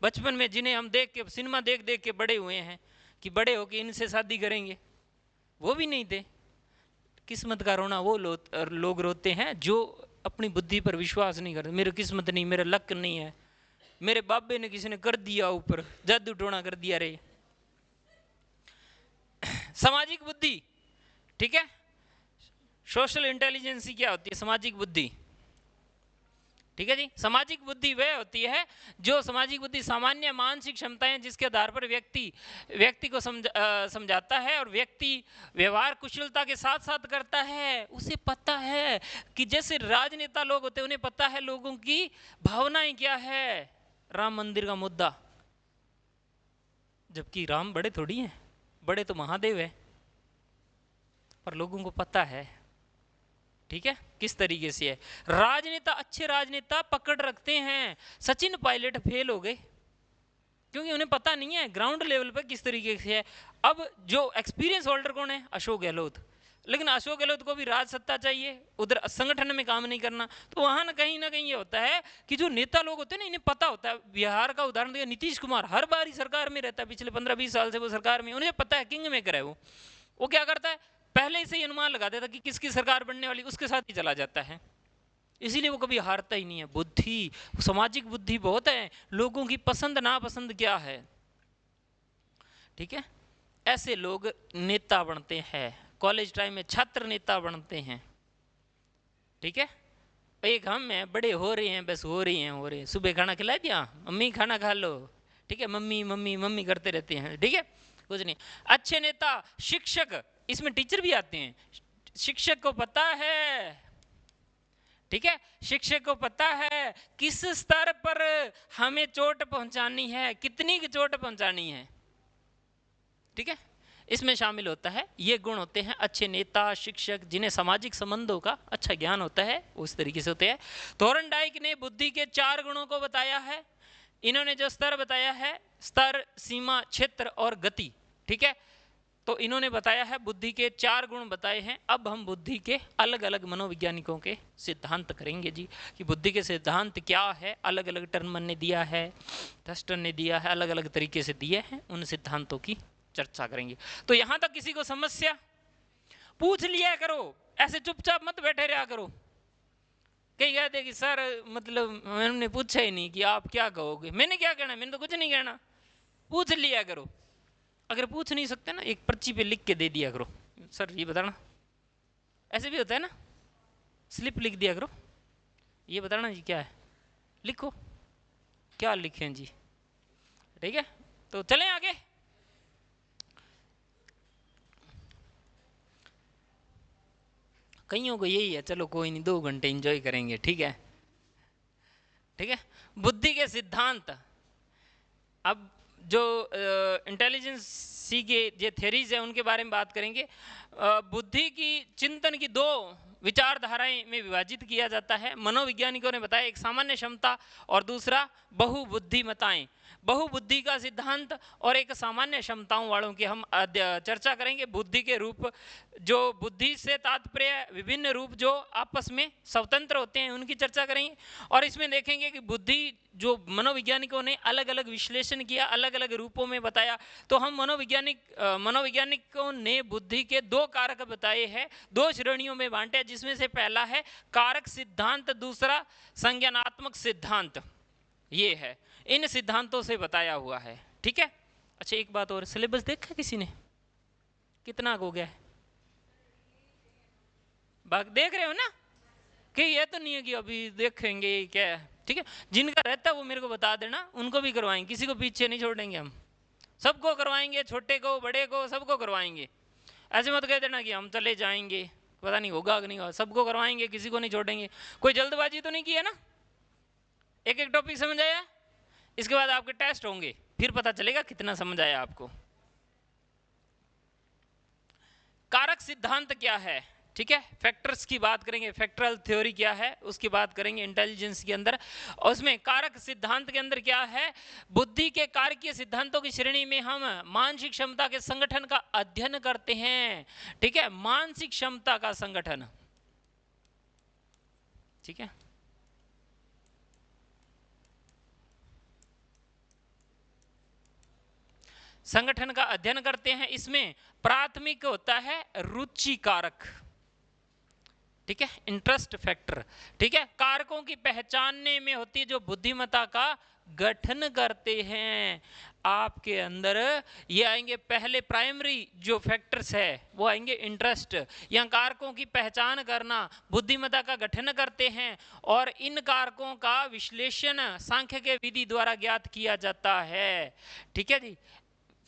बचपन में, जिन्हें हम देख के सिनेमा देख देख के बड़े हुए हैं कि बड़े होके इनसे शादी करेंगे, वो भी नहीं थे। किस्मत का रोना वो लोग रोते हैं जो अपनी बुद्धि पर विश्वास नहीं करते। मेरी किस्मत नहीं, मेरा लक नहीं है, मेरे बाबे ने किसी ने कर दिया, ऊपर जादू टोना कर दिया रे। सामाजिक बुद्धि, ठीक है, सोशल इंटेलिजेंसी क्या होती है? सामाजिक बुद्धि। ठीक है जी, सामाजिक बुद्धि वह होती है जो सामाजिक बुद्धि सामान्य मानसिक क्षमताएं जिसके आधार पर व्यक्ति को समझाता है और व्यक्ति व्यवहार कुशलता के साथ साथ करता है। उसे पता है कि जैसे राजनेता लोग होते हैं, उन्हें पता है लोगों की भावनाएं क्या है। राम मंदिर का मुद्दा, जबकि राम बड़े थोड़ी हैं, बड़े तो महादेव है, पर लोगों को पता है। ठीक है, किस तरीके से है। राजनेता, अच्छे राजनेता पकड़ रखते हैं। सचिन पायलट फेल हो गए क्योंकि उन्हें पता नहीं है ग्राउंड लेवल पर किस तरीके से है। अब जो एक्सपीरियंस होल्डर कौन है? अशोक गहलोत। लेकिन अशोक गहलोत को भी राज सत्ता चाहिए, उधर संगठन में काम नहीं करना। तो वहां ना कहीं ये होता है कि जो नेता लोग होते हैं ना, इन्हें पता होता है। बिहार का उदाहरण दिया, नीतीश कुमार हर बार ही सरकार में रहता है, पिछले 15-20 साल से वो सरकार में, उन्हें पता है किंग मेकर है वो क्या करता है? पहले से ही अनुमान लगा देता कि किसकी सरकार बनने वाली, उसके साथ ही चला जाता है। इसीलिए वो कभी हारता ही नहीं है। बुद्धि, सामाजिक बुद्धि बहुत है, लोगों की पसंद नापसंद क्या है। ठीक है, ऐसे लोग नेता बनते हैं। कॉलेज टाइम में छात्र नेता बनते हैं। ठीक है, एक हम हैं, बड़े हो रहे हैं, बस हो रही हैं। सुबह खाना खिला दिया, मम्मी खाना खा लो, ठीक है, मम्मी मम्मी मम्मी करते रहते हैं। ठीक है, कुछ नहीं। अच्छे नेता, शिक्षक, इसमें टीचर भी आते हैं। शिक्षक को पता है, ठीक है, शिक्षक को पता है किस स्तर पर हमें चोट पहुंचानी है, कितनी की चोट पहुंचानी है। ठीक है, इसमें शामिल होता है। ये गुण होते हैं अच्छे नेता, शिक्षक, जिन्हें सामाजिक संबंधों का अच्छा ज्ञान होता है, उस तरीके से होते हैं। थॉर्नडाइक ने बुद्धि के 4 गुणों को बताया है। इन्होंने जो स्तर बताया है, स्तर, सीमा, क्षेत्र और गति। ठीक है, तो इन्होंने बताया है बुद्धि के 4 गुण बताए हैं। अब हम बुद्धि के अलग अलग मनोवैज्ञानिकों के सिद्धांत करेंगे जी, कि बुद्धि के सिद्धांत क्या है। अलग अलग टर्म ने दिया है, थर्स्टन ने दिया है, अलग अलग तरीके से दिए हैं, उन सिद्धांतों की चर्चा करेंगे। तो यहां तक किसी को समस्या? पूछ लिया करो, ऐसे चुपचाप मत बैठे रहा करो। कई कहते कि सर मतलब मैंने पूछा ही नहीं कि आप क्या कहोगे। मैंने क्या कहना, मैंने तो कुछ नहीं कहना। पूछ लिया करो। अगर पूछ नहीं सकते ना, एक पर्ची पे लिख के दे दिया करो, सर ये बताना। ऐसे भी होता है ना, स्लिप लिख दिया करो, ये बताना जी क्या है, लिखो क्या लिखें जी। ठीक है, तो चलें आगे। कईयों को यही है, चलो कोई नहीं 2 घंटे एंजॉय करेंगे। ठीक है, ठीक है। बुद्धि के सिद्धांत, अब जो इंटेलिजेंस के जो थ्योरीज है उनके बारे में बात करेंगे। बुद्धि की चिंतन की 2 विचारधाराएं में विभाजित किया जाता है। मनोवैज्ञानिकों ने बताया, एक सामान्य क्षमता और दूसरा बहुबुद्धिमताएं। बहुबुद्धि का सिद्धांत और एक सामान्य क्षमताओं वालों की हम चर्चा करेंगे। बुद्धि के रूप, जो बुद्धि से तात्पर्य विभिन्न रूप जो आपस में स्वतंत्र होते हैं, उनकी चर्चा करेंगे। और इसमें देखेंगे कि बुद्धि जो मनोवैज्ञानिकों ने अलग अलग विश्लेषण किया, अलग अलग रूपों में बताया। तो हम मनोवैज्ञानिकों ने बुद्धि के 2 कारक बताए हैं, 2 श्रेणियों में बांटे, जिसमें से पहला है कारक सिद्धांत, दूसरा संज्ञानात्मक सिद्धांत। ये है, इन सिद्धांतों से बताया हुआ है। ठीक है। अच्छा एक बात और, सिलेबस देखा किसी ने कितना हो गया है? बात देख रहे हो ना, कि ये तो नहीं है कि अभी देखेंगे क्या। ठीक है, जिनका रहता है वो मेरे को बता देना, उनको भी करवाएंगे, किसी को पीछे नहीं छोड़ेंगे हम, सबको करवाएंगे, छोटे को बड़े को सबको करवाएंगे। ऐसे मत कह देना कि हम चले जाएंगे, पता नहीं होगा कि नहीं होगा। सबको करवाएंगे, किसी को नहीं छोड़ेंगे। कोई जल्दबाजी तो नहीं की है ना? एक एक टॉपिक समझ आया? इसके बाद आपके टेस्ट होंगे, फिर पता चलेगा कितना समझ आया आपको। कारक सिद्धांत क्या है? ठीक है, फैक्टर्स की बात करेंगे, फैक्टरल थ्योरी क्या है उसकी बात करेंगे इंटेलिजेंस के अंदर। और उसमें कारक सिद्धांत के अंदर क्या है, बुद्धि के कारकीय सिद्धांतों की श्रेणी में हम मानसिक क्षमता के संगठन का अध्ययन करते हैं। ठीक है, मानसिक क्षमता का संगठन। ठीक है, संगठन का अध्ययन करते हैं। इसमें प्राथमिक होता है रुचि कारक, ठीक है, इंटरेस्ट फैक्टर। ठीक है, कारकों की पहचानने में होती है जो बुद्धिमत्ता का गठन करते हैं। आपके अंदर ये आएंगे, पहले प्राइमरी जो फैक्टर्स है वो आएंगे इंटरेस्ट, या कारकों की पहचान करना बुद्धिमत्ता का गठन करते हैं। और इन कारकों का विश्लेषण सांख्य के विधि द्वारा ज्ञात किया जाता है। ठीक है जी,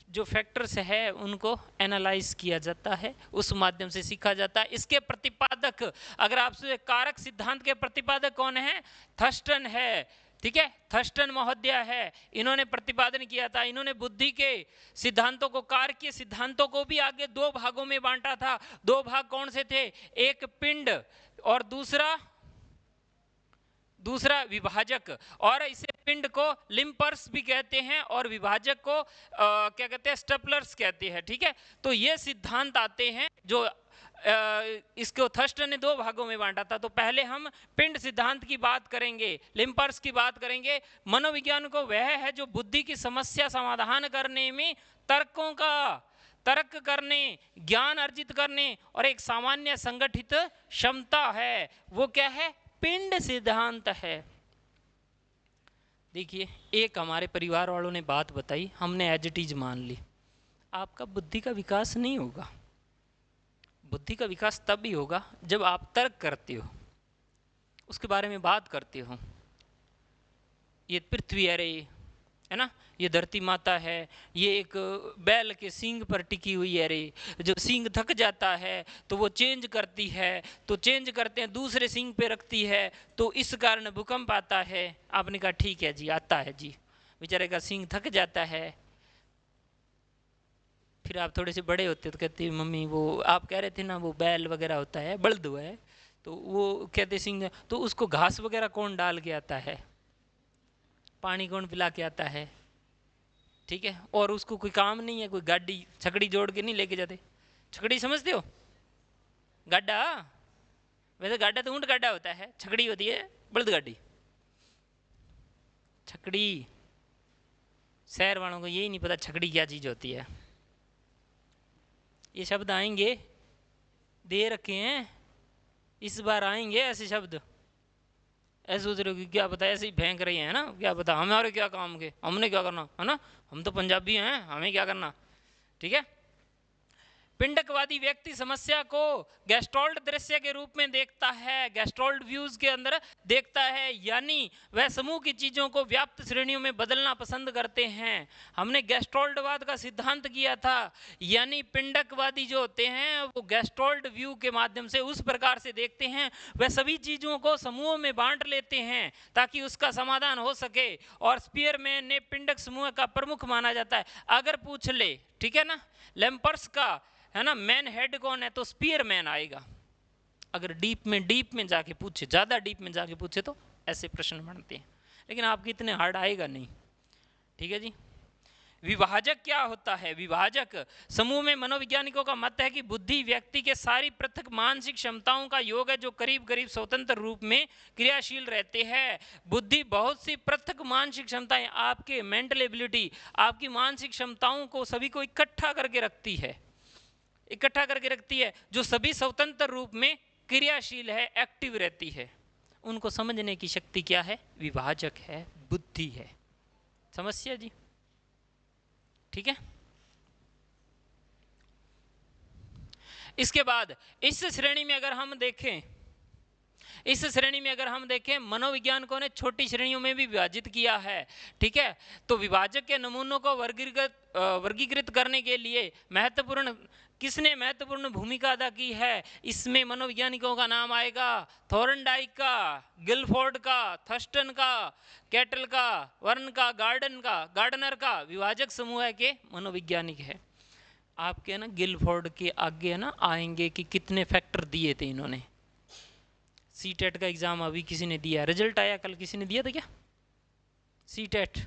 जो फैक्टर्स है उनको एनालाइज किया जाता है, उस माध्यम से सीखा जाता है। इसके प्रतिपादक, अगर आपसे कारक सिद्धांत के प्रतिपादक कौन है? थर्स्टन है। ठीक है, थर्स्टन महोदय है, इन्होंने प्रतिपादन किया था। इन्होंने बुद्धि के सिद्धांतों को, कारकीय सिद्धांतों को भी आगे 2 भागों में बांटा था। 2 भाग कौन से थे? एक पिंड और दूसरा विभाजक। और इसे पिंड को लिम्पर्स भी कहते हैं और विभाजक को क्या कहते हैं? स्टेपलर्स कहते हैं। ठीक है, तो ये सिद्धांत आते हैं जो इसको थर्स्टन ने 2 भागों में बांटा था। तो पहले हम पिंड सिद्धांत की बात करेंगे, लिम्पर्स की बात करेंगे। मनोविज्ञान को वह है जो बुद्धि की समस्या समाधान करने में तर्क करने, ज्ञान अर्जित करने और एक सामान्य संगठित क्षमता है, वो क्या है? पिंड सिद्धांत है। देखिए, एक हमारे परिवार वालों ने बात बताई, हमने एज इट इज मान ली। आपका बुद्धि का विकास नहीं होगा। बुद्धि का विकास तब भी होगा जब आप तर्क करते हो, उसके बारे में बात करते हो। ये पृथ्वी है रे, है ना, ये धरती माता है, ये एक बैल के सींग पर टिकी हुई है रे, जो सींग थक जाता है तो वो चेंज करती है, तो चेंज करते हैं दूसरे सींग पे रखती है, तो इस कारण भूकंप आता है। आपने कहा ठीक है जी, आता है जी, बेचारे का सींग थक जाता है। फिर आप थोड़े से बड़े होते तो कहते मम्मी वो आप कह रहे थे ना वो बैल वगैरह होता है, बल्द हुआ है, तो वो कहते सिंह, तो उसको घास वगैरह कौन डाल के आता है? पानी कौन पिला के आता है? ठीक है, और उसको कोई काम नहीं है, कोई गाड़ी छकड़ी जोड़ के नहीं लेके जाते। छकड़ी समझते हो? गाड़ा, वैसे गाड़ा तो ऊंट गाड़ा होता है, छकड़ी होती है बलद गाड़ी। छकड़ी, शहर वालों को यही नहीं पता छकड़ी क्या चीज होती है। ये शब्द आएंगे, दे रखे हैं, इस बार आएंगे ऐसे शब्द। ऐसे सोच रहे हो कि क्या पता ऐसे ही फेंक रही है ना, क्या पता हमारे क्या काम के, हमने क्या करना है ना, हम तो पंजाबी हैं, हमें क्या करना। ठीक है, पिंडकवादी व्यक्ति समस्या को गैस्ट्रोल्ड दृश्य के रूप में देखता है, गैस्ट्रोल्ड व्यूज के अंदर देखता है, यानी वह समूह की चीजों को व्याप्त श्रेणियों में बदलना पसंद करते हैं। हमने गैस्ट्रोल्डवाद का सिद्धांत किया था, यानी पिंडकवादी जो होते हैं वो गैस्ट्रोल्ड व्यू के माध्यम से उस प्रकार से देखते हैं, वह सभी चीजों को समूहों में बांट लेते हैं ताकि उसका समाधान हो सके। और स्पीयरमैन ने पिंडक समूह का प्रमुख माना जाता है। अगर पूछ ले, ठीक है ना, लैम्पर्स का है ना मैन हेड कौन है, तो स्पीयरमैन आएगा। अगर डीप में जाके पूछे, ज्यादा डीप में जाके पूछे तो ऐसे प्रश्न बनते हैं, लेकिन आपके इतने हार्ड आएगा नहीं। ठीक है जी। विभाजक क्या होता है? विभाजक समूह में मनोवैज्ञानिकों का मत है कि बुद्धि व्यक्ति के सारी पृथक मानसिक क्षमताओं का योग है जो करीब करीब स्वतंत्र रूप में क्रियाशील रहते हैं। बुद्धि बहुत सी पृथक मानसिक क्षमताएं, आपके मेंटल एबिलिटी, आपकी मानसिक क्षमताओं को सभी को इकट्ठा करके रखती है, इकट्ठा करके रखती है, जो सभी स्वतंत्र रूप में क्रियाशील है, एक्टिव रहती है। उनको समझने की शक्ति क्या है? विभाजक है, बुद्धि है। समस्या जी? ठीक है। इसके बाद इस श्रेणी में अगर हम देखें, इस श्रेणी में अगर हम देखें, मनोविज्ञानिकों ने छोटी श्रेणियों में भी विभाजित किया है। ठीक है, तो विभाजक के नमूनों को वर्गीकृत करने के लिए किसने महत्वपूर्ण भूमिका अदा की है? इसमें मनोवैज्ञानिकों का नाम आएगा, थॉर्नडाइक का, गिलफोर्ड का, थर्स्टन का, कैटल का, वर्न का, गार्डनर का विभाजक समूह के मनोवैज्ञानिक है। आपके ना गिलफोर्ड के आगे है ना आएंगे कि कितने फैक्टर दिए थे इन्होंने। सीटेट का एग्जाम अभी किसी ने दिया, रिजल्ट आया कल, किसी ने दिया था क्या सीटेट?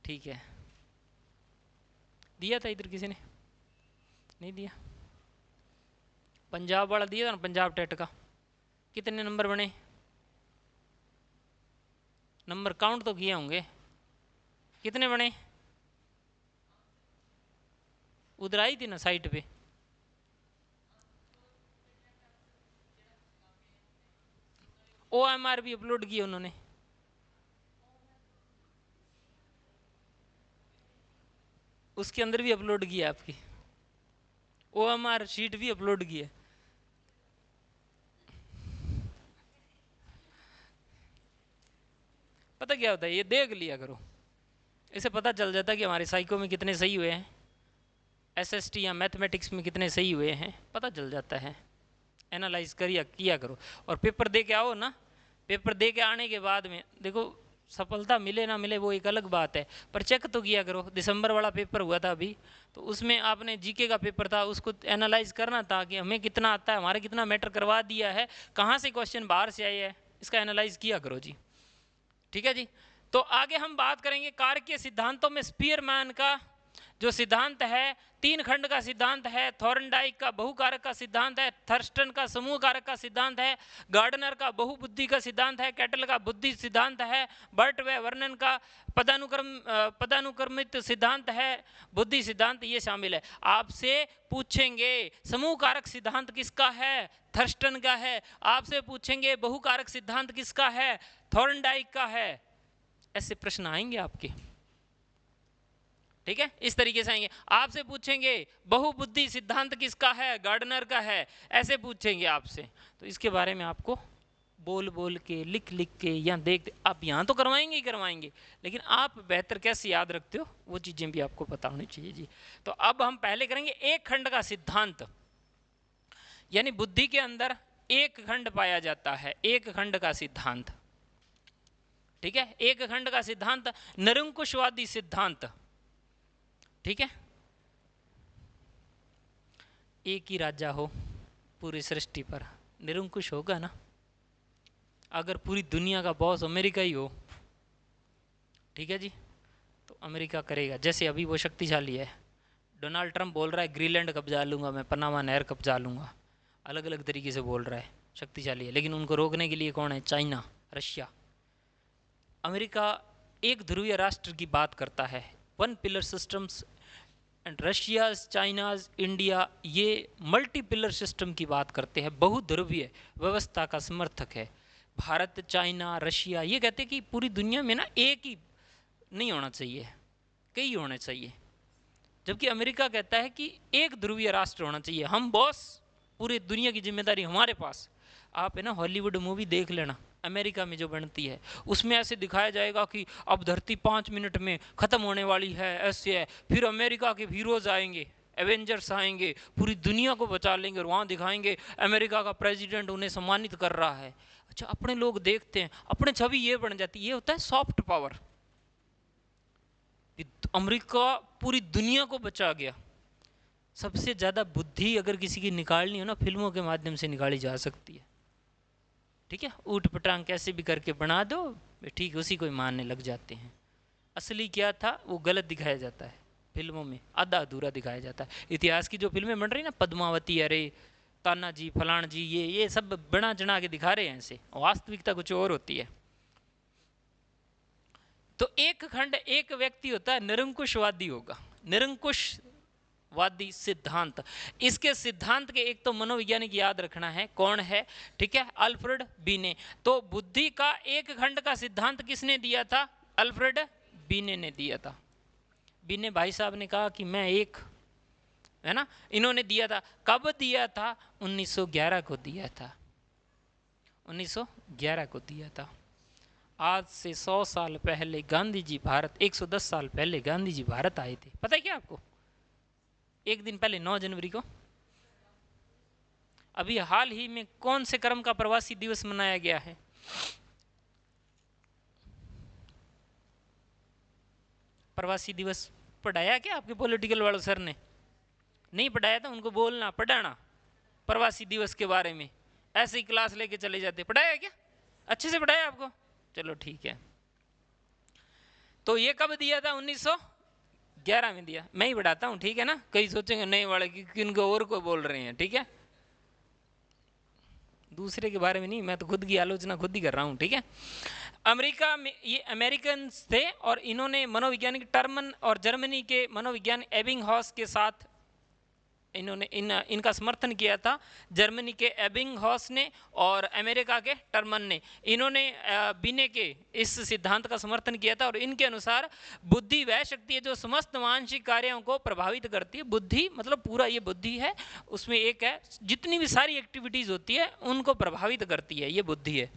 ठीक है, दिया था इधर किसी ने? नहीं दिया। पंजाब वाला दिया था ना, पंजाब टेट का। कितने नंबर बने? नंबर काउंट तो किए होंगे, कितने बने? उधर आई थी ना साइट पे। OMR भी अपलोड किए उन्होंने। उसके अंदर भी अपलोड किया आपकी, OMR शीट भी अपलोड की है। पता क्या होता है, ये देख लिया करो, इसे पता चल जाता है कि हमारे साइको में कितने सही हुए हैं, SST या मैथमेटिक्स में कितने सही हुए हैं, पता चल जाता है। एनालाइज किया करो, और पेपर दे के आओ ना। पेपर दे के आने के बाद में देखो, सफलता मिले ना मिले वो एक अलग बात है, पर चेक तो किया करो। दिसंबर वाला पेपर हुआ था अभी, तो उसमें आपने जीके का पेपर था, उसको एनालाइज करना था कि हमें कितना आता है, हमारे कितना मैटर करवा दिया है, कहाँ से क्वेश्चन बाहर से आए है, इसका एनालाइज किया करो जी। ठीक है जी। तो आगे हम बात करेंगे कारक के सिद्धांतों में। स्पीयरमैन का जो सिद्धांत है, तीन खंड का सिद्धांत है, थॉर्नडाइक का बहुकारक का सिद्धांत है, थर्स्टन का समूह कारक का सिद्धांत है, गार्डनर का बहुबुद्धि का सिद्धांत है, कैटल का बुद्धि सिद्धांत है, बर्ट व वर्नन का पदानुक्रमित सिद्धांत है, बुद्धि सिद्धांत, ये शामिल है। आपसे पूछेंगे समूह कारक सिद्धांत किसका है? थर्स्टन का है। आपसे पूछेंगे बहुकारक सिद्धांत किसका है? थॉर्नडाइक का है। ऐसे प्रश्न आएंगे आपके। ठीक है, इस तरीके से आएंगे। आपसे पूछेंगे बहुबुद्धि सिद्धांत किसका है? गार्डनर का है। ऐसे पूछेंगे आपसे, तो इसके बारे में आपको बोल बोल के, लिख लिख के, या देख, आप यहाँ तो करवाएंगे ही करवाएंगे, लेकिन आप बेहतर कैसे याद रखते हो वो चीजें भी आपको पता होनी चाहिए जी। तो अब हम पहले करेंगे एक खंड का सिद्धांत, यानी बुद्धि के अंदर एक खंड पाया जाता है, एक खंड का सिद्धांत। ठीक है, एक खंड का सिद्धांत निरंकुशवादी सिद्धांत। ठीक है, एक ही राजा हो पूरी सृष्टि पर, निरंकुश होगा ना। अगर पूरी दुनिया का बॉस अमेरिका ही हो ठीक है जी। तो अमेरिका करेगा, जैसे अभी वो शक्तिशाली है। डोनाल्ड ट्रंप बोल रहा है ग्रीनलैंड कब्जा लूंगा मैं, पनामा नहर कब्जा लूंगा, अलग अलग तरीके से बोल रहा है, शक्तिशाली है। लेकिन उनको रोकने के लिए कौन है? China, Russia. अमेरिका एक ध्रुवीय राष्ट्र की बात करता है, one pillar systems, and Russia, China, India ये मल्टी पिलर सिस्टम की बात करते हैं, बहुध्रुवीय व्यवस्था का समर्थक है। भारत, चाइना, रशिया ये कहते हैं कि पूरी दुनिया में ना एक ही नहीं होना चाहिए, कई होने चाहिए। जबकि अमेरिका कहता है कि एक ध्रुवीय राष्ट्र होना चाहिए, हम बॉस, पूरी दुनिया की जिम्मेदारी हमारे पास। आप है ना हॉलीवुड मूवी देख लेना, अमेरिका में जो बनती है उसमें ऐसे दिखाया जाएगा कि अब धरती 5 मिनट में ख़त्म होने वाली है, ऐसे है, फिर अमेरिका के हीरोज आएंगे, एवेंजर्स आएंगे, पूरी दुनिया को बचा लेंगे, और वहाँ दिखाएंगे अमेरिका का प्रेसिडेंट उन्हें सम्मानित कर रहा है। अच्छा, अपने लोग देखते हैं, अपने छवि ये बन जाती है, ये होता है सॉफ्ट पावर। अमेरिका पूरी दुनिया को बचा गया। सबसे ज़्यादा बुद्धि अगर किसी की निकालनी हो ना, फिल्मों के माध्यम से निकाली जा सकती है। ठीक है, ऊट पटांग कैसे भी करके बना दो, ठीक उसी को ही मानने लग जाते हैं। असली क्या था वो गलत दिखाया जाता है फिल्मों में, आधा अधूरा दिखाया जाता है। इतिहास की जो फिल्में बन रही ना, पद्मावती, अरे ताना जी, फलान जी, ये सब बना चढ़ा के दिखा रहे हैं ऐसे, वास्तविकता कुछ और होती है। तो एक खंड एक व्यक्ति होता है, निरंकुशवादी होगा, निरंकुशवादी सिद्धांत। इसके सिद्धांत के एक तो मनोवैज्ञानिक याद रखना है कौन है, ठीक है, अल्फ्रेड बीने। तो बुद्धि का एक खंड का सिद्धांत किसने दिया था? अल्फ्रेड बीने ने दिया था। बीने भाई साहब ने कहा कि मैं एक, है ना, इन्होंने दिया था। कब दिया था? 1911 को दिया था, 1911 को दिया था। आज से 100 साल पहले गांधी जी भारत, 110 साल पहले गांधी जी भारत आए थे। पता है क्या आपको? एक दिन पहले 9 जनवरी को, अभी हाल ही में कौन से क्रम का प्रवासी दिवस मनाया गया है? प्रवासी दिवस पढ़ाया क्या आपके पॉलिटिकल वालों सर ने? नहीं पढ़ाया था, उनको बोलना, पढ़ाना प्रवासी दिवस के बारे में। ऐसे ही क्लास लेके चले जाते। पढ़ाया क्या? अच्छे से पढ़ाया आपको? चलो ठीक है। तो ये कब दिया था? 1911 में दिया। मैं ही बढ़ाता हूँ, ठीक है ना, कई सोचेंगे नए वाले कि किनको और को बोल रहे हैं, ठीक है, दूसरे के बारे में नहीं, मैं तो खुद की आलोचना खुद ही कर रहा हूँ, ठीक है। अमेरिका में ये अमेरिकन थे, और इन्होंने मनोवैज्ञानिक टर्मन और जर्मनी के मनोविज्ञान एबिंगहॉस के साथ इन्होंने इनका समर्थन किया था। जर्मनी के एबिंगहॉस ने और अमेरिका के टर्मन ने, इन्होंने बीने के इस सिद्धांत का समर्थन किया था। और इनके अनुसार बुद्धि वह शक्ति है जो समस्त मानसिक कार्यों को प्रभावित करती है। बुद्धि मतलब पूरा ये बुद्धि है, उसमें एक है, जितनी भी सारी एक्टिविटीज होती है उनको प्रभावित करती है, ये बुद्धि है।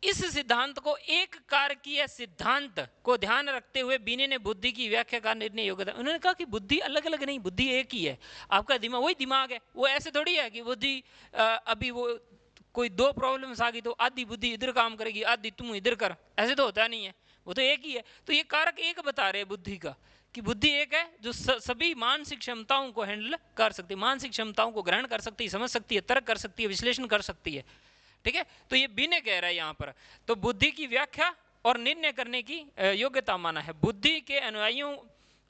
इस सिद्धांत को एक कारकीय सिद्धांत को ध्यान रखते हुए बीने ने बुद्धि की व्याख्या का निर्णय योग्य था। उन्होंने कहा कि बुद्धि अलग अलग नहीं, बुद्धि एक ही है। आपका दिमाग वही दिमाग है, वो ऐसे थोड़ी है कि बुद्धि अभी वो कोई दो प्रॉब्लम्स आ गई तो आधी बुद्धि इधर काम करेगी, आधी तुम इधर कर, ऐसे तो होता नहीं है, वो तो एक ही है। तो ये कारक एक बता रहे बुद्धि का, कि बुद्धि एक है जो सभी मानसिक क्षमताओं को हैंडल कर सकती है, मानसिक क्षमताओं को ग्रहण कर सकती है, समझ सकती है, तर्क कर सकती है, विश्लेषण कर सकती है। ठीक है, तो ये बीने कह रहा है यहां पर। तो बुद्धि की व्याख्या और निर्णय करने की योग्यता माना है। बुद्धि के अनुयायियों,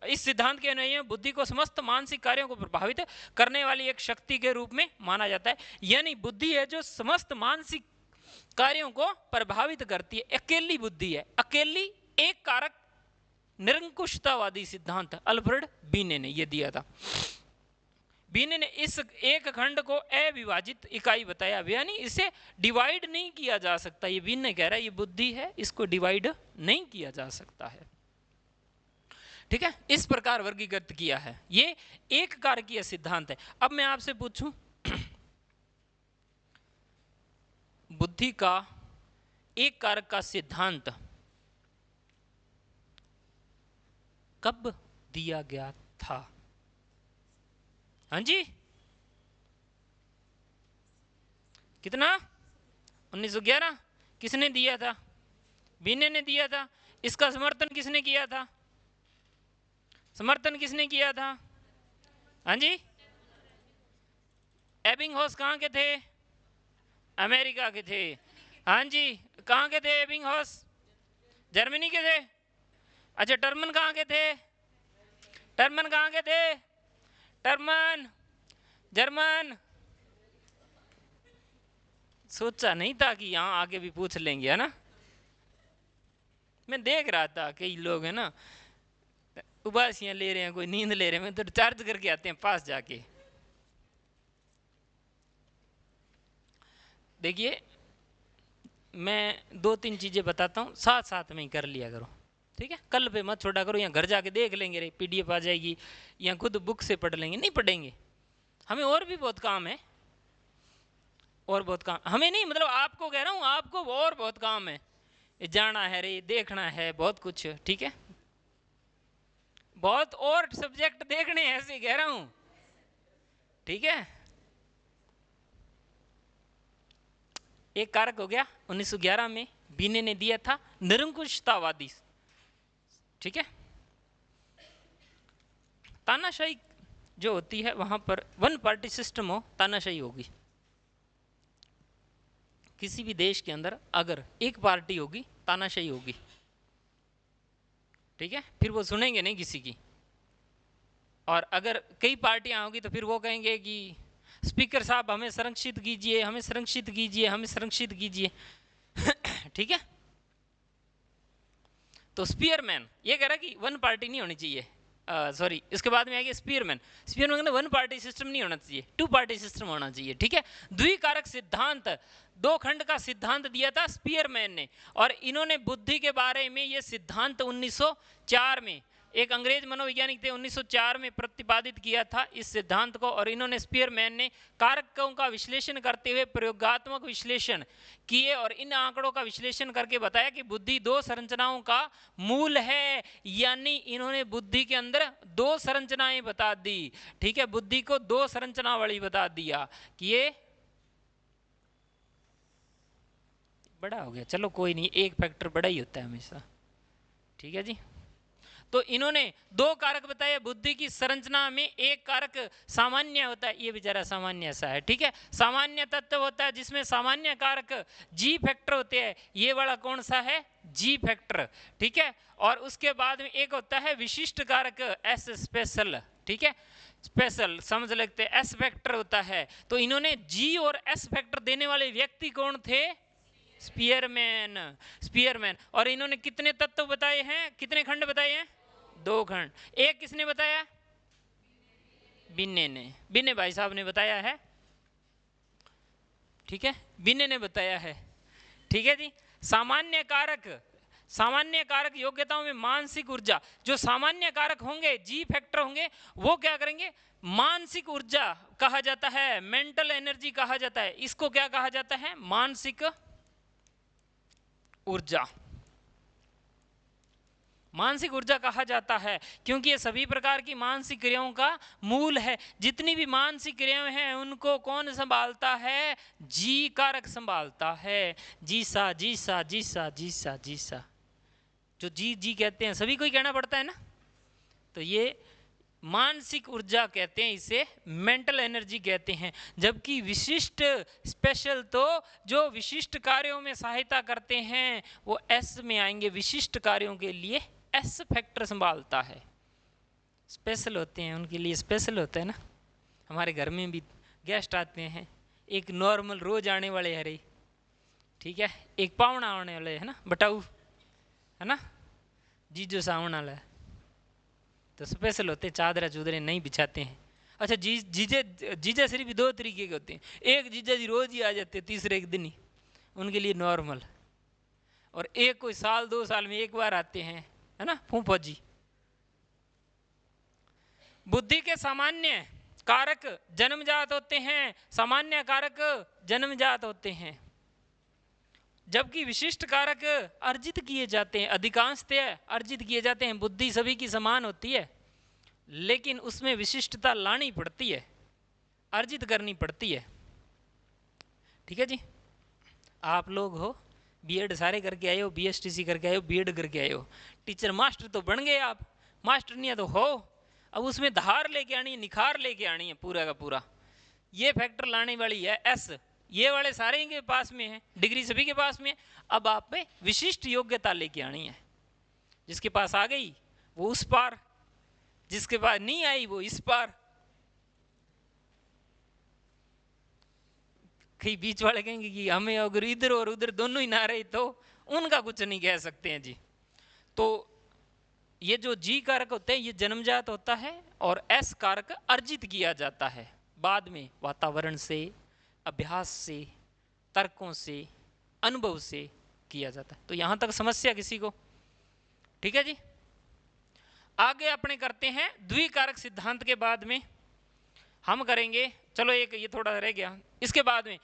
इस सिद्धांत के अनुयायियों बुद्धि को समस्त मानसिक कार्यों को प्रभावित करने वाली एक शक्ति के रूप में माना जाता है। यानी बुद्धि है जो समस्त मानसिक कार्यों को प्रभावित करती है, अकेली बुद्धि है, अकेली एक कारक। निरंकुशतावादी सिद्धांत अल्फ्रेड बीने ने यह दिया था। बीने ने इस एक खंड को अविभाजित इकाई बताया, यानी इसे डिवाइड नहीं किया जा सकता। ये बीने कह रहा है ये बुद्धि है, इसको डिवाइड नहीं किया जा सकता है। ठीक है, इस प्रकार वर्गीकृत किया है। ये एक कारकीय सिद्धांत है। अब मैं आपसे पूछूं, बुद्धि का एक कारक का सिद्धांत कब दिया गया था? हाँ जी, कितना? 1911। किसने दिया था? बीने ने दिया था। इसका समर्थन किसने किया था? समर्थन किसने किया था? हाँ जी, एबिंगहॉस कहाँ के थे? अमेरिका के थे। हाँ जी, कहाँ के थे एबिंगहॉस? जर्मनी के थे। अच्छा टर्मन कहाँ के थे? टर्मन कहाँ के थे? Terman German. सोचा नहीं था कि यहाँ आगे भी पूछ लेंगे, है ना। मैं देख रहा था कई लोग है ना उबासियां ले रहे हैं, कोई नींद ले रहे हैं, मैं तो चार्ज करके आते हैं पास जाके। देखिए मैं 2-3 चीजें बताता हूँ, साथ साथ में ही कर लिया करो, ठीक है। कल पे मत छोड़ा करो, यहाँ घर जाके देख लेंगे, रे PDF आ जाएगी, या खुद बुक से पढ़ लेंगे। नहीं पढ़ेंगे, हमें और भी बहुत काम है, और बहुत काम हमें नहीं, मतलब आपको कह रहा हूँ, आपको और बहुत काम है, जाना है रे, देखना है बहुत कुछ, ठीक है। बहुत और सब्जेक्ट देखने हैं, ऐसे कह रहा हूं, ठीक है। एक कारक हो गया 1911 में बीने ने दिया था, निरंकुशतावादी, ठीक है। तानाशाही जो होती है वहां पर वन पार्टी सिस्टम हो, तानाशाही होगी। किसी भी देश के अंदर अगर एक पार्टी होगी तानाशाही होगी, ठीक है। फिर वो सुनेंगे नहीं किसी की। और अगर कई पार्टियां होगी तो फिर वो कहेंगे कि स्पीकर साहब हमें संरक्षित कीजिए, हमें संरक्षित कीजिए, हमें संरक्षित कीजिए। ठीक है। तो स्पीयरमैन ये कह रहा है कि वन पार्टी नहीं होनी चाहिए, सॉरी इसके बाद में आएगा Spearman. Spearman one party system नहीं होना चाहिए, 2 पार्टी सिस्टम होना चाहिए, ठीक है। द्विकारक सिद्धांत, 2 खंड का सिद्धांत दिया था स्पीयरमैन ने, और इन्होंने बुद्धि के बारे में ये सिद्धांत 1904 में, एक अंग्रेज मनोवैज्ञानिक थे, 1904 में प्रतिपादित किया था इस सिद्धांत को। और इन्होंने स्पीयरमैन ने कारकों का विश्लेषण करते हुए प्रयोगात्मक विश्लेषण किए और इन आंकड़ों का विश्लेषण करके बताया कि बुद्धि 2 संरचनाओं का मूल है। यानी इन्होंने बुद्धि के अंदर 2 संरचनाएं बता दी, ठीक है। बुद्धि को 2 संरचना वाली बता दिया कि ये बड़ा हो गया, चलो कोई नहीं, एक फैक्टर बड़ा ही होता है हमेशा, ठीक है जी। तो इन्होंने 2 कारक बताए बुद्धि की संरचना में। एक कारक सामान्य होता है, ये बेचारा सामान्य सा है, ठीक है। सामान्य तत्व होता है जिसमें सामान्य कारक G फैक्टर होते हैं, ये वाला कौन सा है? G फैक्टर, ठीक है। और उसके बाद में एक होता है विशिष्ट कारक S स्पेशल, ठीक है। स्पेशल समझ लगते हैं, S फैक्टर होता है। तो इन्होंने G और S फैक्टर देने वाले व्यक्ति कौन थे? Spearman, Spearman. और इन्होंने कितने तत्व बताए हैं, कितने खंड बताए हैं? 2 खंड। एक किसने बताया? बिन्ने ने, बिन्ने भाई साहब ने बताया है, ठीक है, बिन्ने ने बताया है, ठीक है जी। सामान्य कारक, सामान्य कारक योग्यताओं में मानसिक ऊर्जा, जो सामान्य कारक होंगे G फैक्टर होंगे, वो क्या करेंगे? मानसिक ऊर्जा कहा जाता है, मेंटल एनर्जी कहा जाता है, इसको क्या कहा जाता है? मानसिक ऊर्जा, मानसिक ऊर्जा कहा जाता है, क्योंकि ये सभी प्रकार की मानसिक क्रियाओं का मूल है। जितनी भी मानसिक क्रियाएं हैं उनको कौन संभालता है? जी कारक संभालता है। जीसा जीसा जीसा जीसा जीसा, जो जी जी कहते हैं सभी को ही कहना पड़ता है ना, तो ये मानसिक ऊर्जा कहते हैं, इसे मेंटल एनर्जी कहते हैं। जबकि विशिष्ट स्पेशल तो जो विशिष्ट कार्यों में सहायता करते हैं वो एस में आएंगे, विशिष्ट कार्यों के लिए एस फैक्टर संभालता है। स्पेशल होते हैं उनके लिए स्पेशल होता है ना। हमारे घर में भी गेस्ट आते हैं, एक नॉर्मल रोज आने वाले हरे, ठीक है, एक पावना आने वाले है ना, बटाऊ है ना, जीजो सावन वाला, तो स्पेशल होते, चादरा चूदरे नहीं बिछाते हैं। अच्छा जीजा सिर्फ 2 तरीके के होते हैं, एक जीजा जी रोज ही आ जाते हैं, तीसरे एक दिन ही, उनके लिए नॉर्मल, और एक कोई साल 2 साल में एक बार आते हैं, है ना, फूफा जी। बुद्धि के सामान्य कारक जन्मजात होते हैं, सामान्य कारक जन्मजात होते हैं, जबकि विशिष्ट कारक अर्जित किए जाते हैं, अधिकांशतः अर्जित किए जाते हैं। बुद्धि सभी की समान होती है, लेकिन उसमें विशिष्टता लानी पड़ती है, अर्जित करनी पड़ती है, ठीक है जी। आप लोग हो बीएड सारे करके आए हो, BSTC करके आए हो, बीएड करके आए हो, टीचर मास्टर तो बन गए आप, मास्टर नहीं तो हो, अब उसमें धार लेके आनी है, निखार लेके आनी है पूरा का पूरा। ये फैक्टर लाने वाली है एस, ये वाले सारे इनके पास में है, डिग्री सभी के पास में है। अब आप पे विशिष्ट योग्यता लेके आनी है, जिसके पास आ गई वो उस पार, जिसके पास नहीं आई वो इस पार। कई बीच वाले कहेंगे कि हमें अगर इधर और उधर दोनों ही ना रहे तो उनका कुछ नहीं कह सकते हैं जी। तो ये जो जी कारक होते हैं ये जन्मजात होता है और एस कारक अर्जित किया जाता है बाद में, वातावरण से, अभ्यास से, तर्कों से, अनुभव से किया जाता है। तो यहां तक समस्या किसी को? ठीक है जी। आगे अपने करते हैं द्विकारक सिद्धांत के बाद में हम करेंगे, चलो एक ये थोड़ा रह गया, इसके बाद में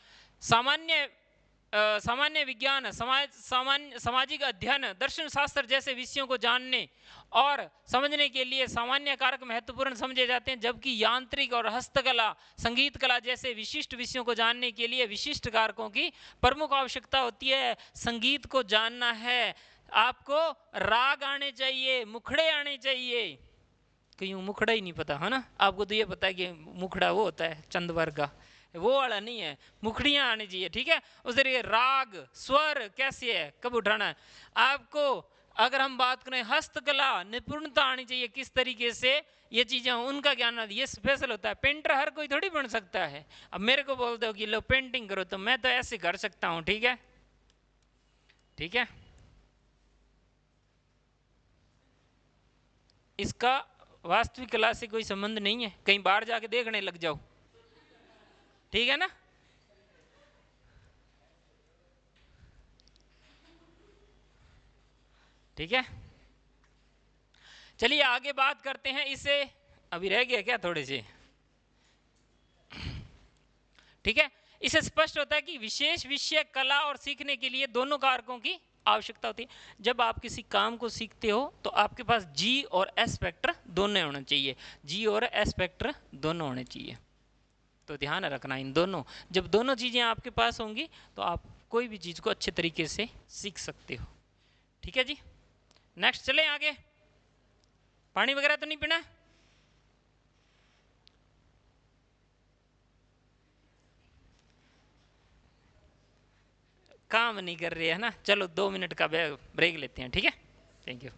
सामान्य विज्ञान, सामाजिक अध्ययन, दर्शन शास्त्र जैसे विषयों को जानने और समझने के लिए सामान्य कारक महत्वपूर्ण समझे जाते हैं, जबकि यांत्रिक और हस्तकला, संगीत कला जैसे विशिष्ट विषयों को जानने के लिए विशिष्ट कारकों की प्रमुख आवश्यकता होती है। संगीत को जानना है, आपको राग आने चाहिए, मुखड़े आने चाहिए। कहीं मुखड़ा ही नहीं पता है ना, आपको तो ये पता है कि मुखड़ा वो होता है चंद वर्ग का, वो वाला नहीं है, मुखड़ियां आनी चाहिए। ठीक है, उस तरीके राग स्वर कैसे है, कब उठाना है आपको। अगर हम बात करें हस्तकला, निपुणता आनी चाहिए, किस तरीके से ये चीजें, उनका ज्ञान, ये स्पेशल होता है। पेंटर हर कोई थोड़ी बन सकता है। अब मेरे को बोल दो कि लो पेंटिंग करो, तो मैं तो ऐसे कर सकता हूं। ठीक है, ठीक है। इसका वास्तविक कला से कोई संबंध नहीं है, कहीं बाहर जाके देखने लग जाओ। ठीक है ना। ठीक है, चलिए आगे बात करते हैं। इसे अभी रह गया क्या थोड़े से? ठीक है, इसे स्पष्ट होता है कि विशेष विषय कला और सीखने के लिए दोनों कारकों की आवश्यकता होती है। जब आप किसी काम को सीखते हो तो आपके पास जी और एस फैक्टर दोनों होने चाहिए, जी और एस फैक्टर दोनों होने चाहिए। तो ध्यान रखना इन दोनों, जब दोनों चीजें आपके पास होंगी तो आप कोई भी चीज को अच्छे तरीके से सीख सकते हो। ठीक है जी, नेक्स्ट चले आगे। पानी वगैरह तो नहीं पीना? काम नहीं कर रहे है ना, चलो 2 मिनट का ब्रेक लेते हैं। ठीक है, थैंक यू।